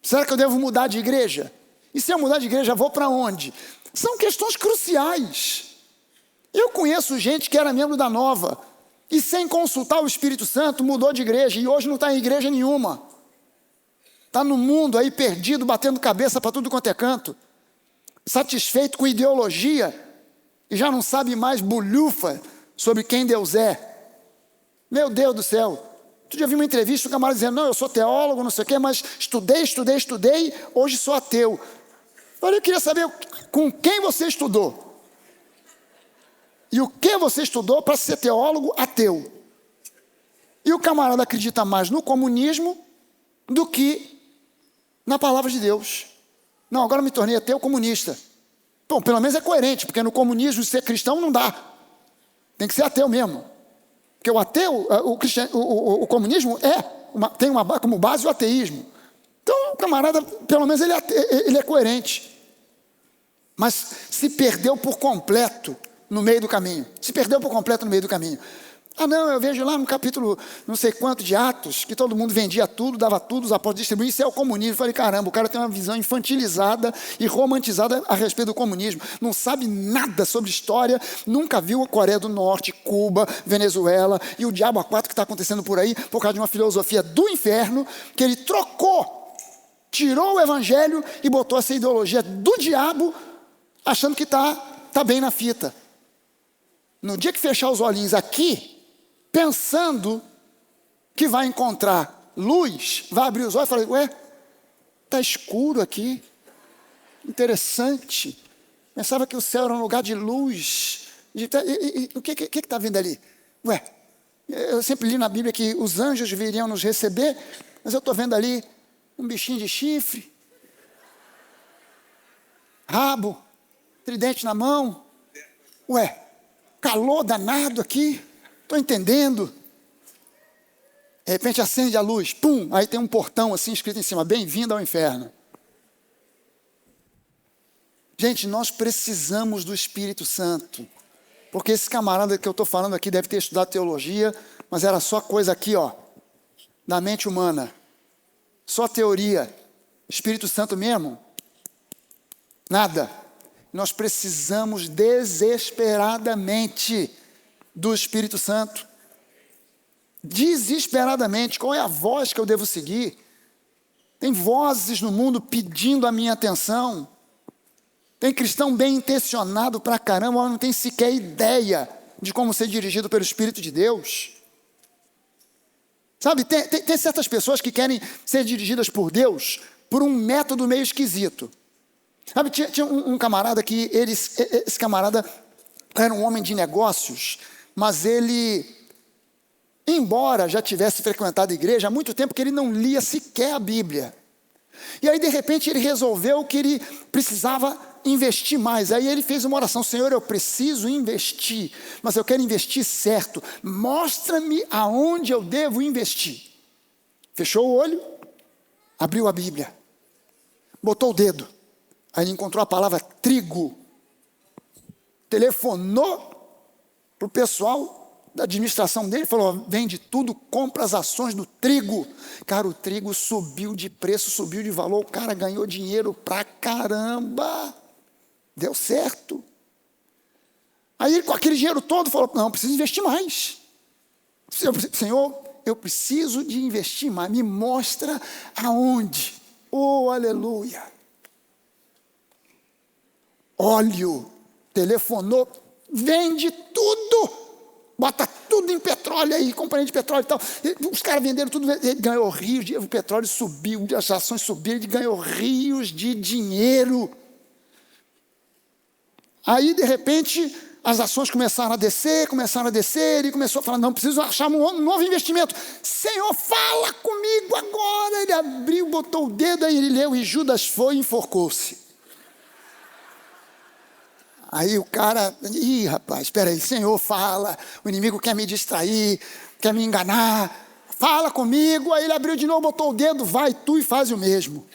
Será que eu devo mudar de igreja? E se eu mudar de igreja, vou para onde? São questões cruciais. Eu conheço gente que era membro da Nova e sem consultar o Espírito Santo mudou de igreja e hoje não está em igreja nenhuma. Está no mundo aí perdido, batendo cabeça para tudo quanto é canto, satisfeito com ideologia e já não sabe mais bulhufa sobre quem Deus é. Meu Deus do céu. Tu já viu uma entrevista, o camarada dizendo, não, eu sou teólogo, não sei o quê, mas estudei, hoje sou ateu. Eu queria saber com quem você estudou. E o que você estudou para ser teólogo ateu. E o camarada acredita mais no comunismo do que na palavra de Deus. Não, agora me tornei ateu comunista. Bom, pelo menos é coerente, porque no comunismo ser cristão não dá. Tem que ser ateu mesmo. Porque o ateu, o comunismo tem como base o ateísmo. Então o camarada, pelo menos ele é coerente. Mas se perdeu por completo no meio do caminho. Ah não, eu vejo lá no capítulo não sei quanto de Atos, que todo mundo vendia tudo, dava tudo, os apóstolos distribuíam, isso é o comunismo. Eu falei, caramba, o cara tem uma visão infantilizada e romantizada a respeito do comunismo. Não sabe nada sobre história, nunca viu a Coreia do Norte, Cuba, Venezuela e o diabo a quatro que está acontecendo por aí, por causa de uma filosofia do inferno, que ele tirou o evangelho e botou essa ideologia do diabo, achando que está bem na fita. No dia que fechar os olhinhos aqui, pensando que vai encontrar luz, vai abrir os olhos e falar, ué, está escuro aqui, interessante, pensava que o céu era um lugar de luz, o que está vindo ali? Ué, eu sempre li na Bíblia que os anjos viriam nos receber, mas eu estou vendo ali um bichinho de chifre, rabo, tridente na mão, ué, calor danado aqui, estou entendendo. De repente acende a luz, pum, aí tem um portão assim escrito em cima, bem-vindo ao inferno. Gente, nós precisamos do Espírito Santo, porque esse camarada que eu estou falando aqui deve ter estudado teologia, mas era só coisa aqui, ó, da mente humana, só teoria. Espírito Santo mesmo, Nada. Nós precisamos desesperadamente do Espírito Santo. Desesperadamente. Qual é a voz que eu devo seguir? Tem vozes no mundo pedindo a minha atenção. Tem cristão bem intencionado pra caramba, mas não tem sequer ideia de como ser dirigido pelo Espírito de Deus. Sabe, tem certas pessoas que querem ser dirigidas por Deus por um método meio esquisito. Sabe, tinha um camarada que esse camarada era um homem de negócios, mas ele, embora já tivesse frequentado a igreja há muito tempo, que ele não lia sequer a Bíblia. E aí, de repente, ele resolveu que ele precisava investir mais. Aí ele fez uma oração: Senhor, eu preciso investir, mas eu quero investir certo. Mostra-me aonde eu devo investir. Fechou o olho, abriu a Bíblia, botou o dedo. Aí ele encontrou a palavra trigo. Telefonou para o pessoal da administração dele, falou: vende tudo, compra as ações do trigo. Cara, o trigo subiu de preço, subiu de valor, o cara ganhou dinheiro pra caramba. Deu certo. Aí ele, com aquele dinheiro todo, falou: não, preciso investir mais. Senhor, eu preciso de investir mais, me mostra aonde. Oh, aleluia. Óleo, telefonou, vende tudo. Bota tudo em petróleo aí, companhia de petróleo e tal. Os caras venderam tudo, ele ganhou rios, o petróleo subiu, as ações subiram, ele ganhou rios de dinheiro. Aí, de repente, as ações começaram a descer, ele começou a falar: não, preciso achar um novo investimento. Senhor, fala comigo agora. Ele abriu, botou o dedo, aí ele leu: e Judas foi e enforcou-se. Aí o cara: ih, rapaz, espera aí, Senhor, fala, o inimigo quer me distrair, quer me enganar, fala comigo. Aí ele abriu de novo, botou o dedo: vai tu e faz o mesmo.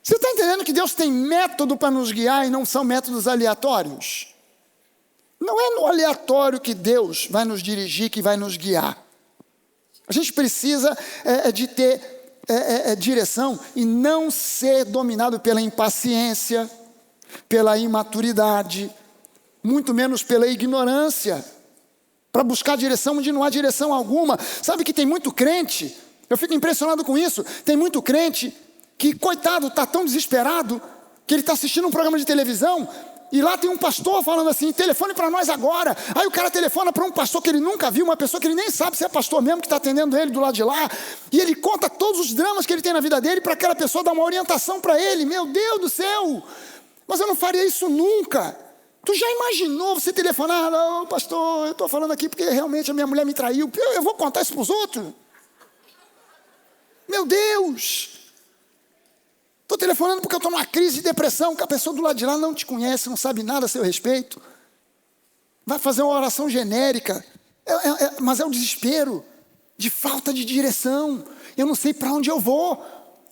Você está entendendo que Deus tem método para nos guiar e não são métodos aleatórios? Não é no aleatório que Deus vai nos dirigir, que vai nos guiar. A gente precisa de ter direção e não ser dominado pela impaciência, pela imaturidade, muito menos pela ignorância, para buscar direção onde não há direção alguma. Sabe que tem muito crente, eu fico impressionado com isso, tem muito crente que, coitado, está tão desesperado que ele está assistindo um programa de televisão e lá tem um pastor falando assim: telefone para nós agora. Aí o cara telefona para um pastor que ele nunca viu, uma pessoa que ele nem sabe se é pastor mesmo, que está atendendo ele do lado de lá, e ele conta todos os dramas que ele tem na vida dele para aquela pessoa dar uma orientação para ele. Meu Deus do céu, mas eu não faria isso nunca. Tu já imaginou você telefonar: não, pastor, eu estou falando aqui porque realmente a minha mulher me traiu, eu vou contar isso para os outros? Meu Deus! Estou telefonando porque eu estou numa crise de depressão, que a pessoa do lado de lá não te conhece, não sabe nada a seu respeito. Vai fazer uma oração genérica, mas é o desespero de falta de direção. Eu não sei para onde eu vou,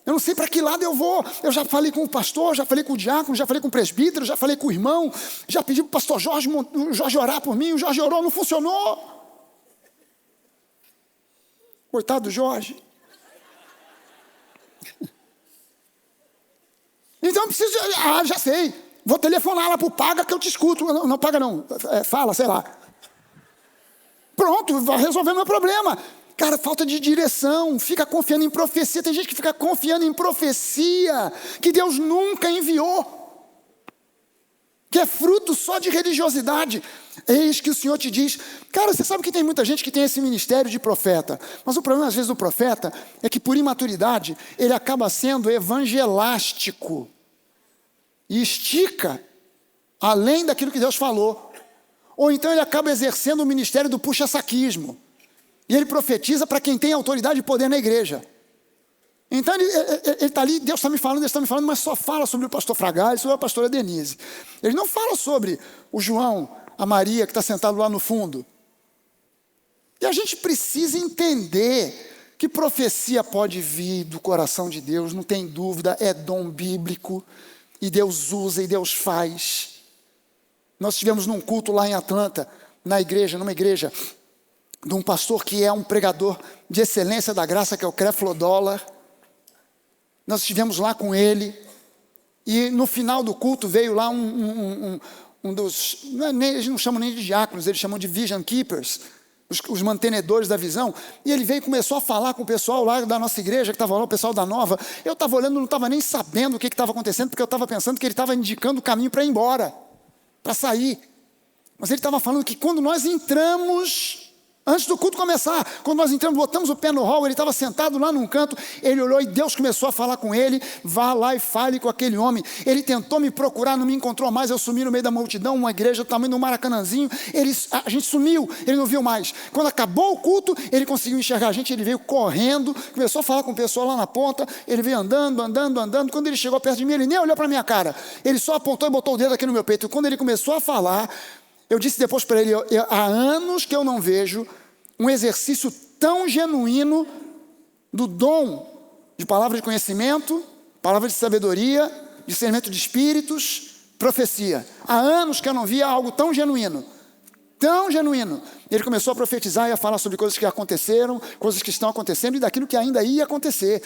eu não sei para que lado eu vou. Eu já falei com o pastor, já falei com o diácono, já falei com o presbítero, já falei com o irmão, já pedi para o pastor Jorge orar por mim, o Jorge orou, não funcionou. Coitado do Jorge. Então eu preciso, já sei, vou telefonar lá para o Paga que eu te escuto. Não paga não, fala, sei lá. Pronto, vai resolver meu problema. Cara, falta de direção, fica confiando em profecia. Tem gente que fica confiando em profecia que Deus nunca enviou, que é fruto só de religiosidade. Eis que o Senhor te diz. Cara, você sabe que tem muita gente que tem esse ministério de profeta, mas o problema às vezes do profeta é que, por imaturidade, ele acaba sendo evangelástico e estica além daquilo que Deus falou. Ou então ele acaba exercendo o ministério do puxa-saquismo e ele profetiza para quem tem autoridade e poder na igreja. Então ele está ali: Deus está me falando, mas só fala sobre o pastor Fragalho, sobre a pastora Denise. Ele não fala sobre o João, a Maria que está sentado lá no fundo. E a gente precisa entender que profecia pode vir do coração de Deus, não tem dúvida, é dom bíblico, e Deus usa e Deus faz. Nós estivemos num culto lá em Atlanta, numa igreja de um pastor que é um pregador de excelência da graça, que é o Creflo Dollar. Nós estivemos lá com ele, e no final do culto veio lá um dos, eles não chamam nem de diáconos, eles chamam de vision keepers, os mantenedores da visão, e ele veio e começou a falar com o pessoal lá da nossa igreja, que estava lá, o pessoal da Nova. Eu estava olhando, não estava nem sabendo o que estava acontecendo, porque eu estava pensando que ele estava indicando o caminho para ir embora, para sair. Mas ele estava falando que quando nós entramos, antes do culto começar, quando nós entramos, botamos o pé no hall, ele estava sentado lá num canto, ele olhou e Deus começou a falar com ele: vá lá e fale com aquele homem. Ele tentou me procurar, não me encontrou mais, eu sumi no meio da multidão, uma igreja do tamanho do Maracanãzinho, a gente sumiu, ele não viu mais. Quando acabou o culto, ele conseguiu enxergar a gente, ele veio correndo, começou a falar com o pessoal lá na ponta, ele veio andando, quando ele chegou perto de mim, ele nem olhou para a minha cara, ele só apontou e botou o dedo aqui no meu peito. Quando ele começou a falar, eu disse depois para ele: há anos que eu não vejo um exercício tão genuíno do dom de palavra de conhecimento, palavra de sabedoria, discernimento de espíritos, profecia. Há anos que eu não via algo tão genuíno, tão genuíno. Ele começou a profetizar e a falar sobre coisas que aconteceram, coisas que estão acontecendo e daquilo que ainda ia acontecer.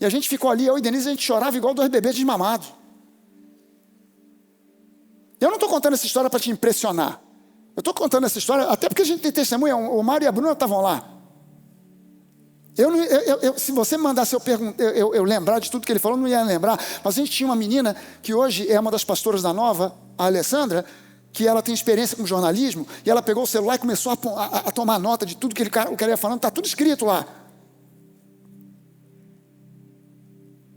E a gente ficou ali, eu e Denise, a gente chorava igual dois bebês desmamados. Eu não estou contando essa história para te impressionar. Eu estou contando essa história, até porque a gente tem testemunha, o Mário e a Bruna estavam lá. Se você me mandasse eu lembrar de tudo que ele falou, não ia lembrar. Mas a gente tinha uma menina, que hoje é uma das pastoras da Nova, a Alessandra, que ela tem experiência com jornalismo, e ela pegou o celular e começou a tomar nota de tudo que o cara ia falando, está tudo escrito lá.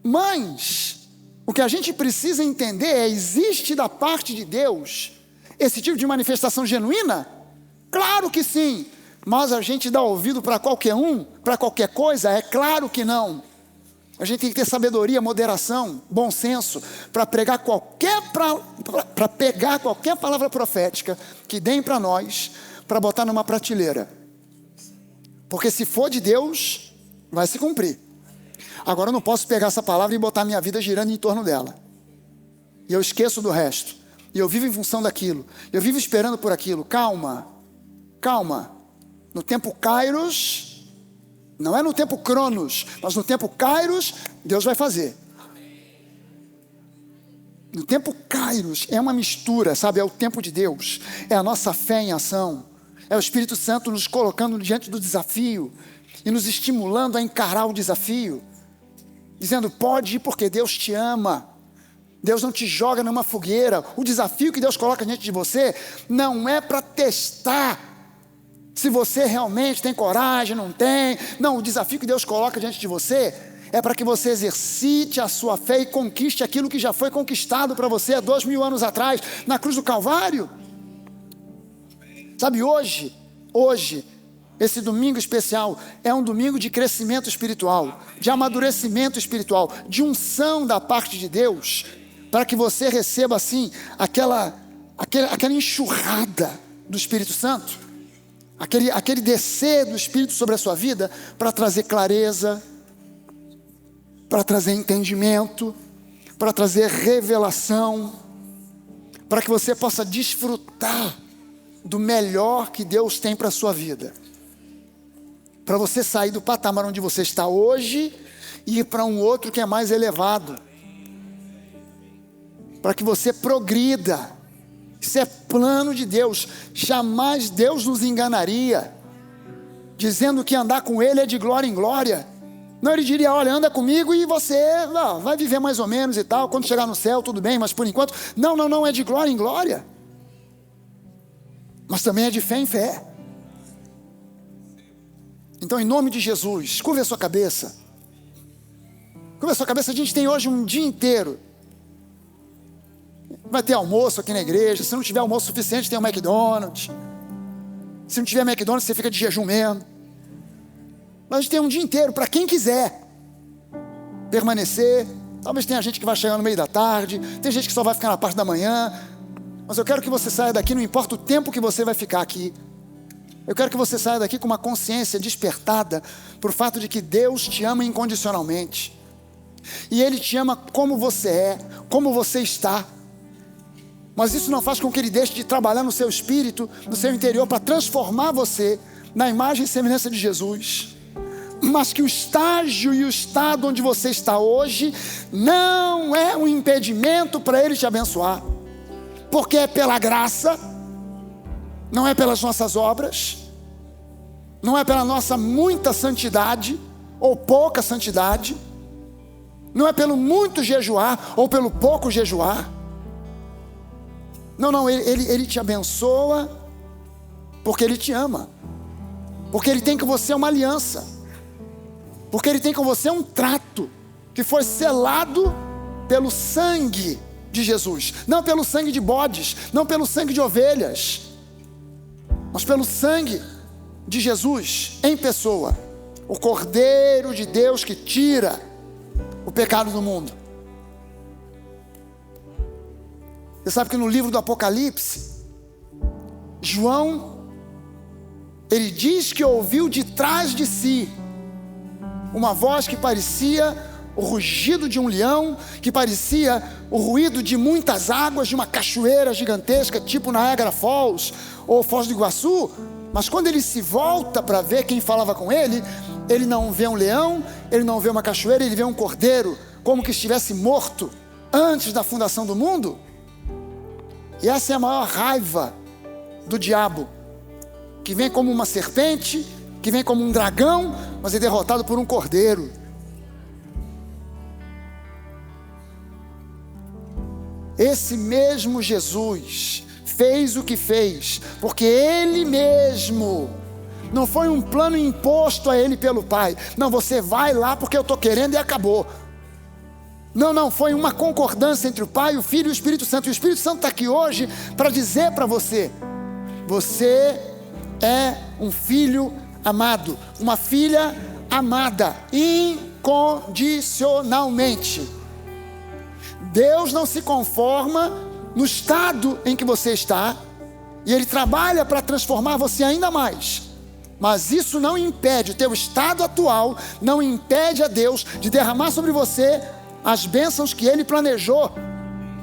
Mas o que a gente precisa entender é: existe da parte de Deus esse tipo de manifestação genuína? Claro que sim. Mas a gente dá ouvido para qualquer um, para qualquer coisa? É claro que não. A gente tem que ter sabedoria, moderação, bom senso, para pegar qualquer palavra profética que deem para nós, para botar numa prateleira. Porque se for de Deus, vai se cumprir. Agora eu não posso pegar essa palavra e botar minha vida girando em torno dela. E eu esqueço do resto. E eu vivo em função daquilo. Eu vivo esperando por aquilo. Calma. Calma. No tempo Kairos, não é no tempo Cronos, mas no tempo Kairos, Deus vai fazer. No tempo Kairos é uma mistura, sabe? É o tempo de Deus. É a nossa fé em ação. É o Espírito Santo nos colocando diante do desafio e nos estimulando a encarar o desafio, dizendo: pode ir, porque Deus te ama. Deus não te joga numa fogueira. O desafio que Deus coloca diante de você não é para testar se você realmente tem coragem, não tem. Não, o desafio que Deus coloca diante de você é para que você exercite a sua fé e conquiste aquilo que já foi conquistado para você há 2000 anos atrás, na cruz do Calvário. Sabe, hoje, esse domingo especial é um domingo de crescimento espiritual, de amadurecimento espiritual, de unção da parte de Deus, para que você receba assim aquela enxurrada do Espírito Santo, aquele descer do Espírito sobre a sua vida, para trazer clareza, para trazer entendimento, para trazer revelação, para que você possa desfrutar do melhor que Deus tem para a sua vida, para você sair do patamar onde você está hoje e ir para um outro que é mais elevado, para que você progrida. Isso é plano de Deus. Jamais Deus nos enganaria dizendo que andar com Ele é de glória em glória. Não, Ele diria: olha, anda comigo e você vai viver mais ou menos e tal, quando chegar no céu tudo bem, mas por enquanto, não, é de glória em glória, mas também é de fé em fé. Então, em nome de Jesus, curva a sua cabeça. Curva a sua cabeça. A gente tem hoje um dia inteiro. Vai ter almoço aqui na igreja. Se não tiver almoço suficiente, tem o McDonald's. Se não tiver McDonald's, você fica de jejum mesmo. Mas a gente tem um dia inteiro para quem quiser permanecer. Talvez tenha gente que vai chegar no meio da tarde, tem gente que só vai ficar na parte da manhã. Mas eu quero que você saia daqui, não importa o tempo que você vai ficar aqui, eu quero que você saia daqui com uma consciência despertada por fato de que Deus te ama incondicionalmente. E Ele te ama como você é, como você está. Mas isso não faz com que Ele deixe de trabalhar no seu espírito, no seu interior, para transformar você na imagem e semelhança de Jesus, mas que o estágio e o estado onde você está hoje não é um impedimento para Ele te abençoar, porque é pela graça, não é pelas nossas obras, não é pela nossa muita santidade ou pouca santidade, não é pelo muito jejuar ou pelo pouco jejuar. Não, Ele te abençoa porque Ele te ama, porque Ele tem com você uma aliança, porque Ele tem com você um trato que foi selado pelo sangue de Jesus, não pelo sangue de bodes, não pelo sangue de ovelhas, mas pelo sangue de Jesus em pessoa, o Cordeiro de Deus que tira o pecado do mundo. Você sabe que no livro do Apocalipse, João, ele diz que ouviu de trás de si uma voz que parecia o rugido de um leão, que parecia o ruído de muitas águas, de uma cachoeira gigantesca, tipo Niagara Falls ou Foz do Iguaçu. Mas quando ele se volta para ver quem falava com ele, ele não vê um leão, ele não vê uma cachoeira, ele vê um cordeiro, como que estivesse morto antes da fundação do mundo. E essa é a maior raiva do diabo, que vem como uma serpente, que vem como um dragão, mas é derrotado por um cordeiro. Esse mesmo Jesus fez o que fez, porque Ele mesmo, não foi um plano imposto a Ele pelo Pai. Não, você vai lá porque eu estou querendo e acabou. Não, foi uma concordância entre o Pai, o Filho e o Espírito Santo. E o Espírito Santo está aqui hoje para dizer para você: você é um filho amado, uma filha amada, incondicionalmente. Deus não se conforma no estado em que você está, e Ele trabalha para transformar você ainda mais. Mas isso não impede, o teu estado atual não impede a Deus de derramar sobre você as bênçãos que Ele planejou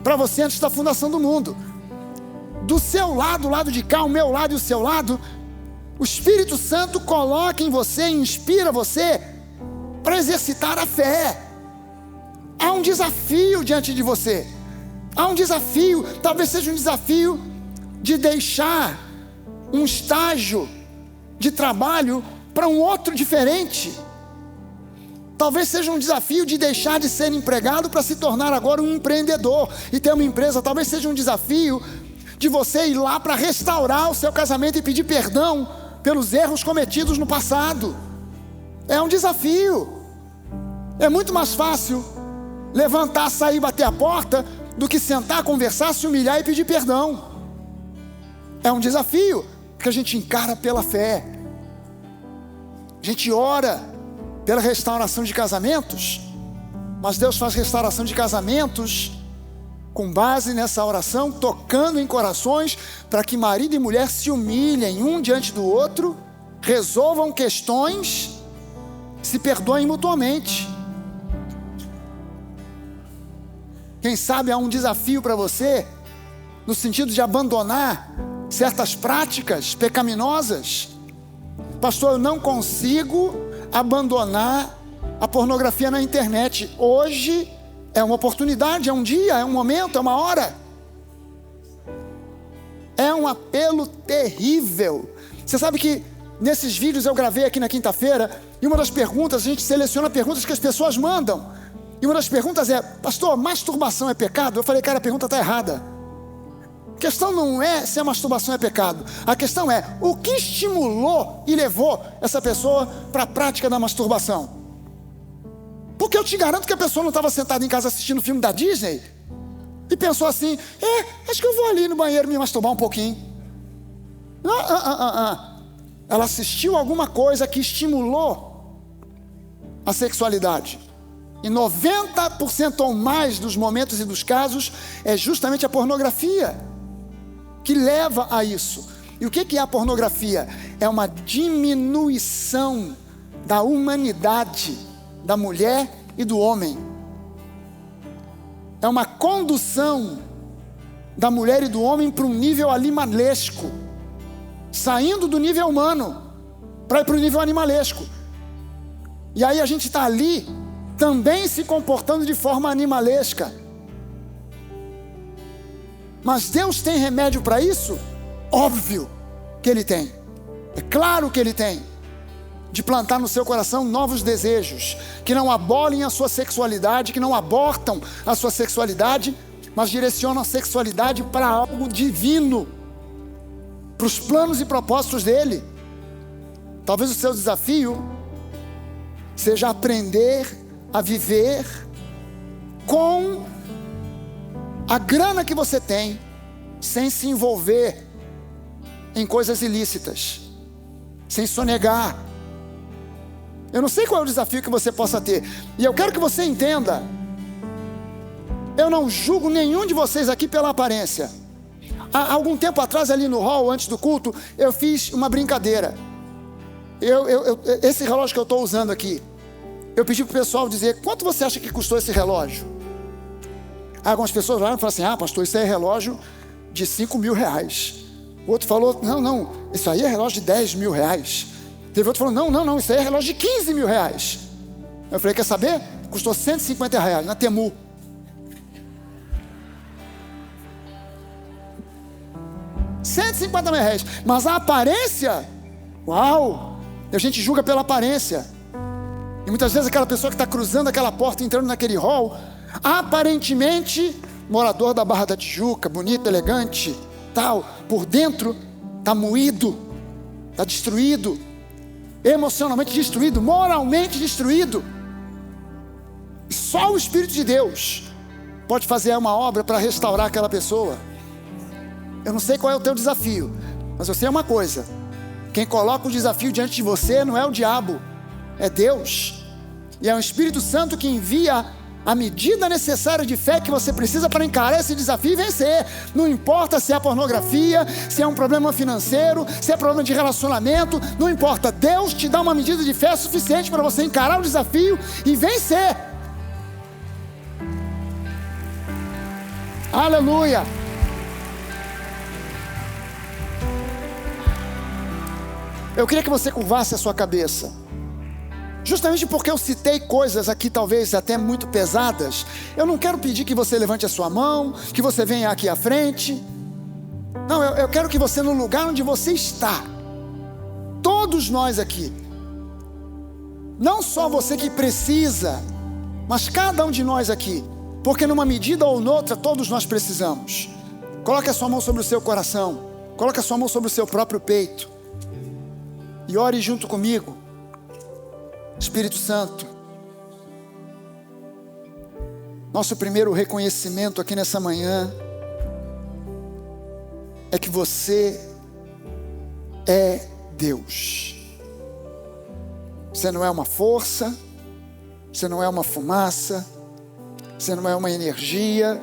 para você antes da fundação do mundo. Do seu lado, o lado de cá, o meu lado e o seu lado, o Espírito Santo coloca em você, inspira você para exercitar a fé. Há um desafio diante de você. Há um desafio, talvez seja um desafio de deixar um estágio de trabalho para um outro diferente. Talvez seja um desafio de deixar de ser empregado para se tornar agora um empreendedor e ter uma empresa. Talvez seja um desafio de você ir lá para restaurar o seu casamento e pedir perdão pelos erros cometidos no passado. É um desafio. É muito mais fácil levantar, sair, bater a porta, do que sentar, conversar, se humilhar e pedir perdão. É um desafio que a gente encara pela fé. A gente ora pela restauração de casamentos, mas Deus faz restauração de casamentos com base nessa oração, tocando em corações, para que marido e mulher se humilhem um diante do outro, resolvam questões, se perdoem mutuamente. Quem sabe há um desafio para você, no sentido de abandonar certas práticas pecaminosas. Pastor, eu não consigo abandonar a pornografia na internet. Hoje é uma oportunidade, é um dia, é um momento, é uma hora. É um apelo terrível. Você sabe que nesses vídeos eu gravei aqui na quinta-feira, e uma das perguntas, a gente seleciona perguntas que as pessoas mandam. E uma das perguntas é: pastor, masturbação é pecado? Eu falei, cara, a pergunta está errada. A questão não é se a masturbação é pecado. A questão é o que estimulou e levou essa pessoa para a prática da masturbação. Porque eu te garanto que a pessoa não estava sentada em casa assistindo o filme da Disney e pensou assim: acho que eu vou ali no banheiro me masturbar um pouquinho. Ela assistiu alguma coisa que estimulou a sexualidade. E 90% ou mais dos momentos e dos casos é justamente a pornografia que leva a isso. E o que é a pornografia? É uma diminuição da humanidade da mulher e do homem. É uma condução da mulher e do homem para um nível animalesco, saindo do nível humano. para ir para o nível animalesco. E aí a gente está ali também se comportando de forma animalesca. Mas Deus tem remédio para isso? Óbvio que Ele tem. É claro que Ele tem. De plantar no seu coração novos desejos, que não abolem a sua sexualidade, que não abortam a sua sexualidade, mas direcionam a sexualidade para algo divino, para os planos e propósitos dele. Talvez o seu desafio seja aprender a viver com a grana que você tem, sem se envolver em coisas ilícitas, sem sonegar. Eu não sei qual é o desafio que você possa ter, e eu quero que você entenda, eu não julgo nenhum de vocês aqui pela aparência. Há algum tempo atrás, ali no hall, antes do culto, eu fiz uma brincadeira. Esse relógio que eu estou usando aqui, eu pedi para o pessoal dizer, quanto você acha que custou esse relógio? Algumas pessoas olharam e falaram assim, pastor, isso aí é relógio de 5 mil reais. O outro falou, não, isso aí é relógio de 10 mil reais. Teve outro que falou, não, isso aí é relógio de 15 mil reais. Eu falei, quer saber? Custou 150 reais na Temu. R$150 mil. Mas a aparência, uau! A gente julga pela aparência. E muitas vezes aquela pessoa que está cruzando aquela porta, entrando naquele hall, aparentemente morador da Barra da Tijuca, bonito, elegante, tal, por dentro está moído, está destruído, emocionalmente destruído, moralmente destruído. E só o Espírito de Deus pode fazer uma obra para restaurar aquela pessoa. Eu não sei qual é o teu desafio, mas eu sei uma coisa: quem coloca o desafio diante de você não é o diabo, é Deus. E é o Espírito Santo que envia a medida necessária de fé que você precisa para encarar esse desafio e vencer. Não importa se é pornografia, se é um problema financeiro, se é problema de relacionamento, não importa. Deus te dá uma medida de fé suficiente para você encarar o desafio e vencer. Aleluia! Eu queria que você curvasse a sua cabeça. Justamente porque eu citei coisas aqui talvez até muito pesadas, eu não quero pedir que você levante a sua mão, que você venha aqui à frente. Não, eu quero que você, no lugar onde você está, todos nós aqui, não só você que precisa, mas cada um de nós aqui, porque numa medida ou noutra todos nós precisamos. Coloque a sua mão sobre o seu coração, coloque a sua mão sobre o seu próprio peito e ore junto comigo. Espírito Santo, nosso primeiro reconhecimento aqui nessa manhã é que você é Deus. Você não é uma força, você não é uma fumaça, você não é uma energia,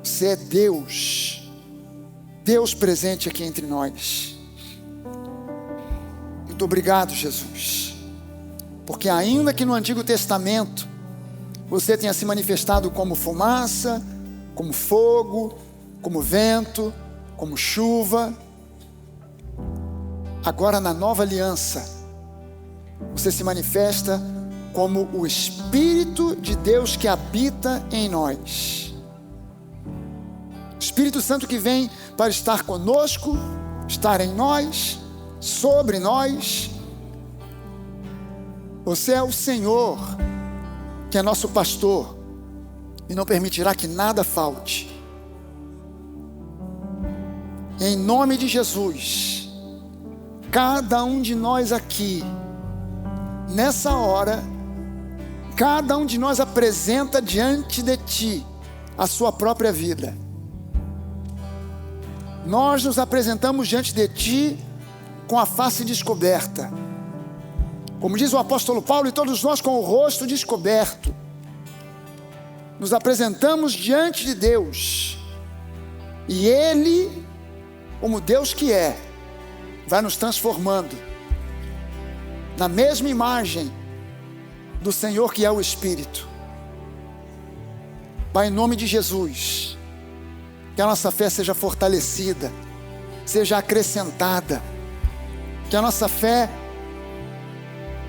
você é Deus, Deus presente aqui entre nós. Muito obrigado, Jesus. Porque ainda que no Antigo Testamento você tenha se manifestado como fumaça, como fogo, como vento, como chuva, agora na nova aliança você se manifesta como o Espírito de Deus que habita em nós. Espírito Santo que vem para estar conosco, estar em nós, sobre nós. Você é o Senhor, que é nosso pastor, e não permitirá que nada falte. Em nome de Jesus, cada um de nós aqui, nessa hora, cada um de nós apresenta diante de Ti a sua própria vida. Nós nos apresentamos diante de Ti com a face descoberta. Como diz o apóstolo Paulo, e todos nós com o rosto descoberto, nos apresentamos diante de Deus, e Ele, como Deus que é, vai nos transformando na mesma imagem do Senhor que é o Espírito. Pai, em nome de Jesus, que a nossa fé seja fortalecida, seja acrescentada, Que a nossa fé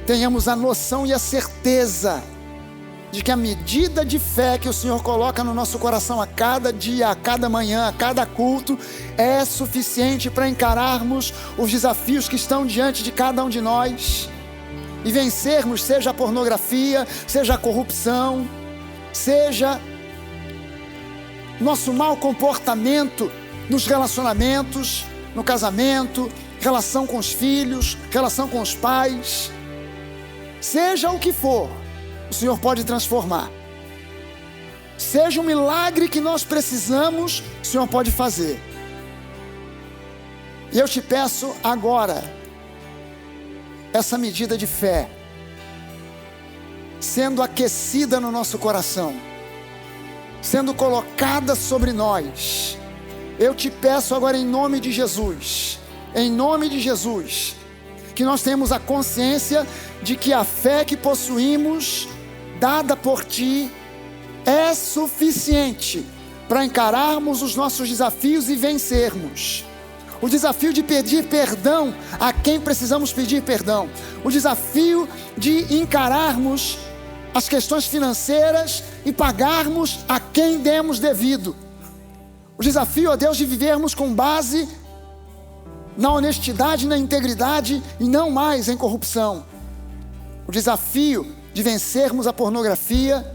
tenhamos a noção e a certeza de que a medida de fé que o Senhor coloca no nosso coração a cada dia, a cada manhã, a cada culto, é suficiente para encararmos os desafios que estão diante de cada um de nós e vencermos, seja a pornografia, seja a corrupção, seja nosso mau comportamento nos relacionamentos, no casamento, relação com os filhos, relação com os pais. Seja o que for, o Senhor pode transformar. Seja um milagre que nós precisamos, o Senhor pode fazer. E eu te peço agora, essa medida de fé, sendo aquecida no nosso coração, sendo colocada sobre nós. Eu te peço agora em nome de Jesus, que nós tenhamos a consciência de que a fé que possuímos, dada por Ti, é suficiente para encararmos os nossos desafios e vencermos. O desafio de pedir perdão a quem precisamos pedir perdão. O desafio de encararmos as questões financeiras e pagarmos a quem demos devido. O desafio, ó Deus, de vivermos com base na honestidade, na integridade e não mais em corrupção. O desafio de vencermos a pornografia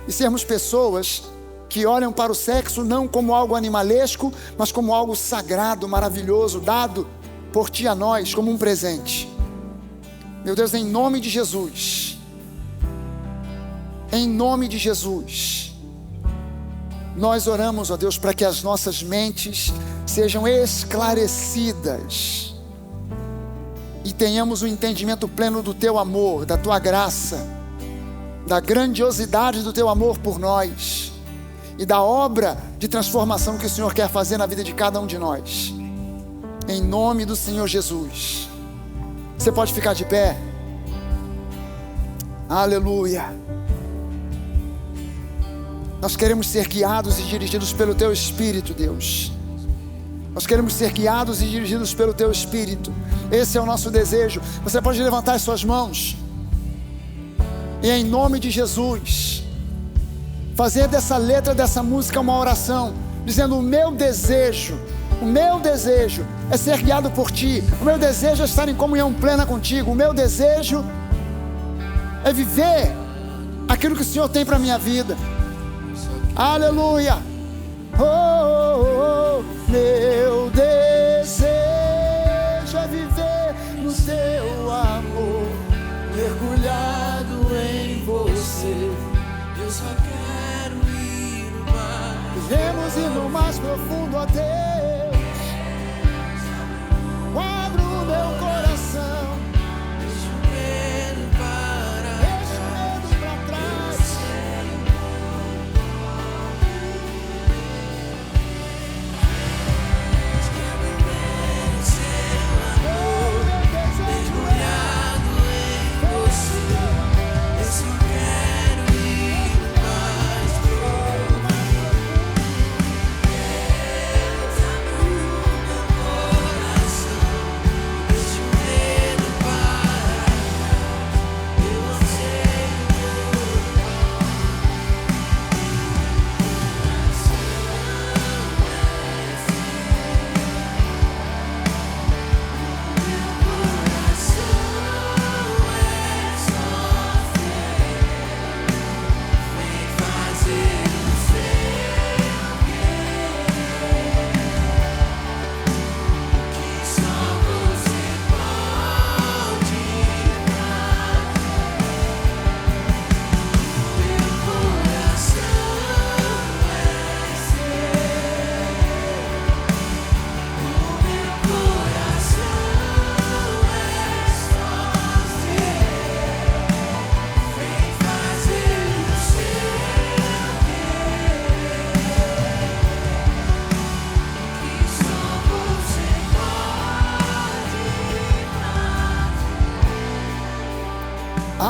e sermos pessoas que olham para o sexo não como algo animalesco, mas como algo sagrado, maravilhoso, dado por Ti a nós como um presente. Meu Deus, em nome de Jesus, nós oramos, ó Deus, para que as nossas mentes sejam esclarecidas e tenhamos o entendimento pleno do Teu amor, da Tua graça, da grandiosidade do Teu amor por nós e da obra de transformação que o Senhor quer fazer na vida de cada um de nós. Em nome do Senhor Jesus. Você pode ficar de pé? Aleluia. Nós queremos ser guiados e dirigidos pelo Teu Espírito, Deus. Nós queremos ser guiados e dirigidos pelo Teu Espírito. Esse é o nosso desejo. Você pode levantar as suas mãos e em nome de Jesus fazer dessa letra, dessa música uma oração, dizendo: o meu desejo é ser guiado por Ti. O meu desejo é estar em comunhão plena contigo. O meu desejo é viver aquilo que o Senhor tem para a minha vida. Aleluia. Meu desejo é viver no Teu amor, mergulhado em Você. Eu só quero ir no mar. Queremos ir no mais profundo, ó Deus. Abra o meu coração. Deixa o medo para trás.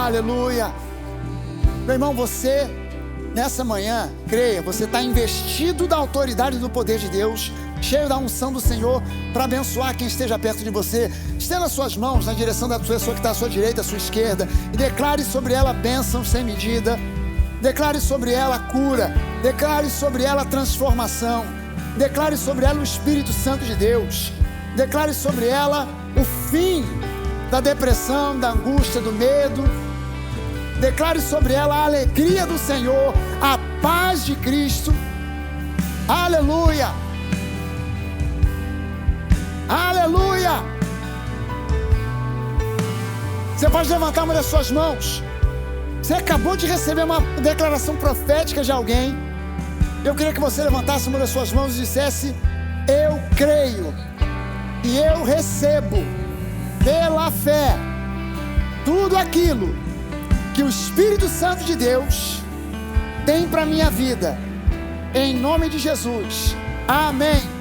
Aleluia. Meu irmão, você nessa manhã, creia, você está investido da autoridade e do poder de Deus cheio da unção do Senhor, para abençoar quem esteja perto de você. Estenda as suas mãos na direção da pessoa que está à sua direita, à sua esquerda, e declare sobre ela bênção sem medida. Declare sobre ela cura, declare sobre ela transformação, declare sobre ela o Espírito Santo de Deus, declare sobre ela o fim da depressão, da angústia, do medo. Declare sobre ela a alegria do Senhor, a paz de Cristo. Aleluia! Aleluia! Você pode levantar uma das suas mãos. Você acabou de receber uma declaração profética de alguém. Eu queria que você levantasse uma das suas mãos e dissesse: eu creio e eu recebo pela fé tudo aquilo que o Espírito Santo de Deus tem para minha vida, em nome de Jesus. Amém.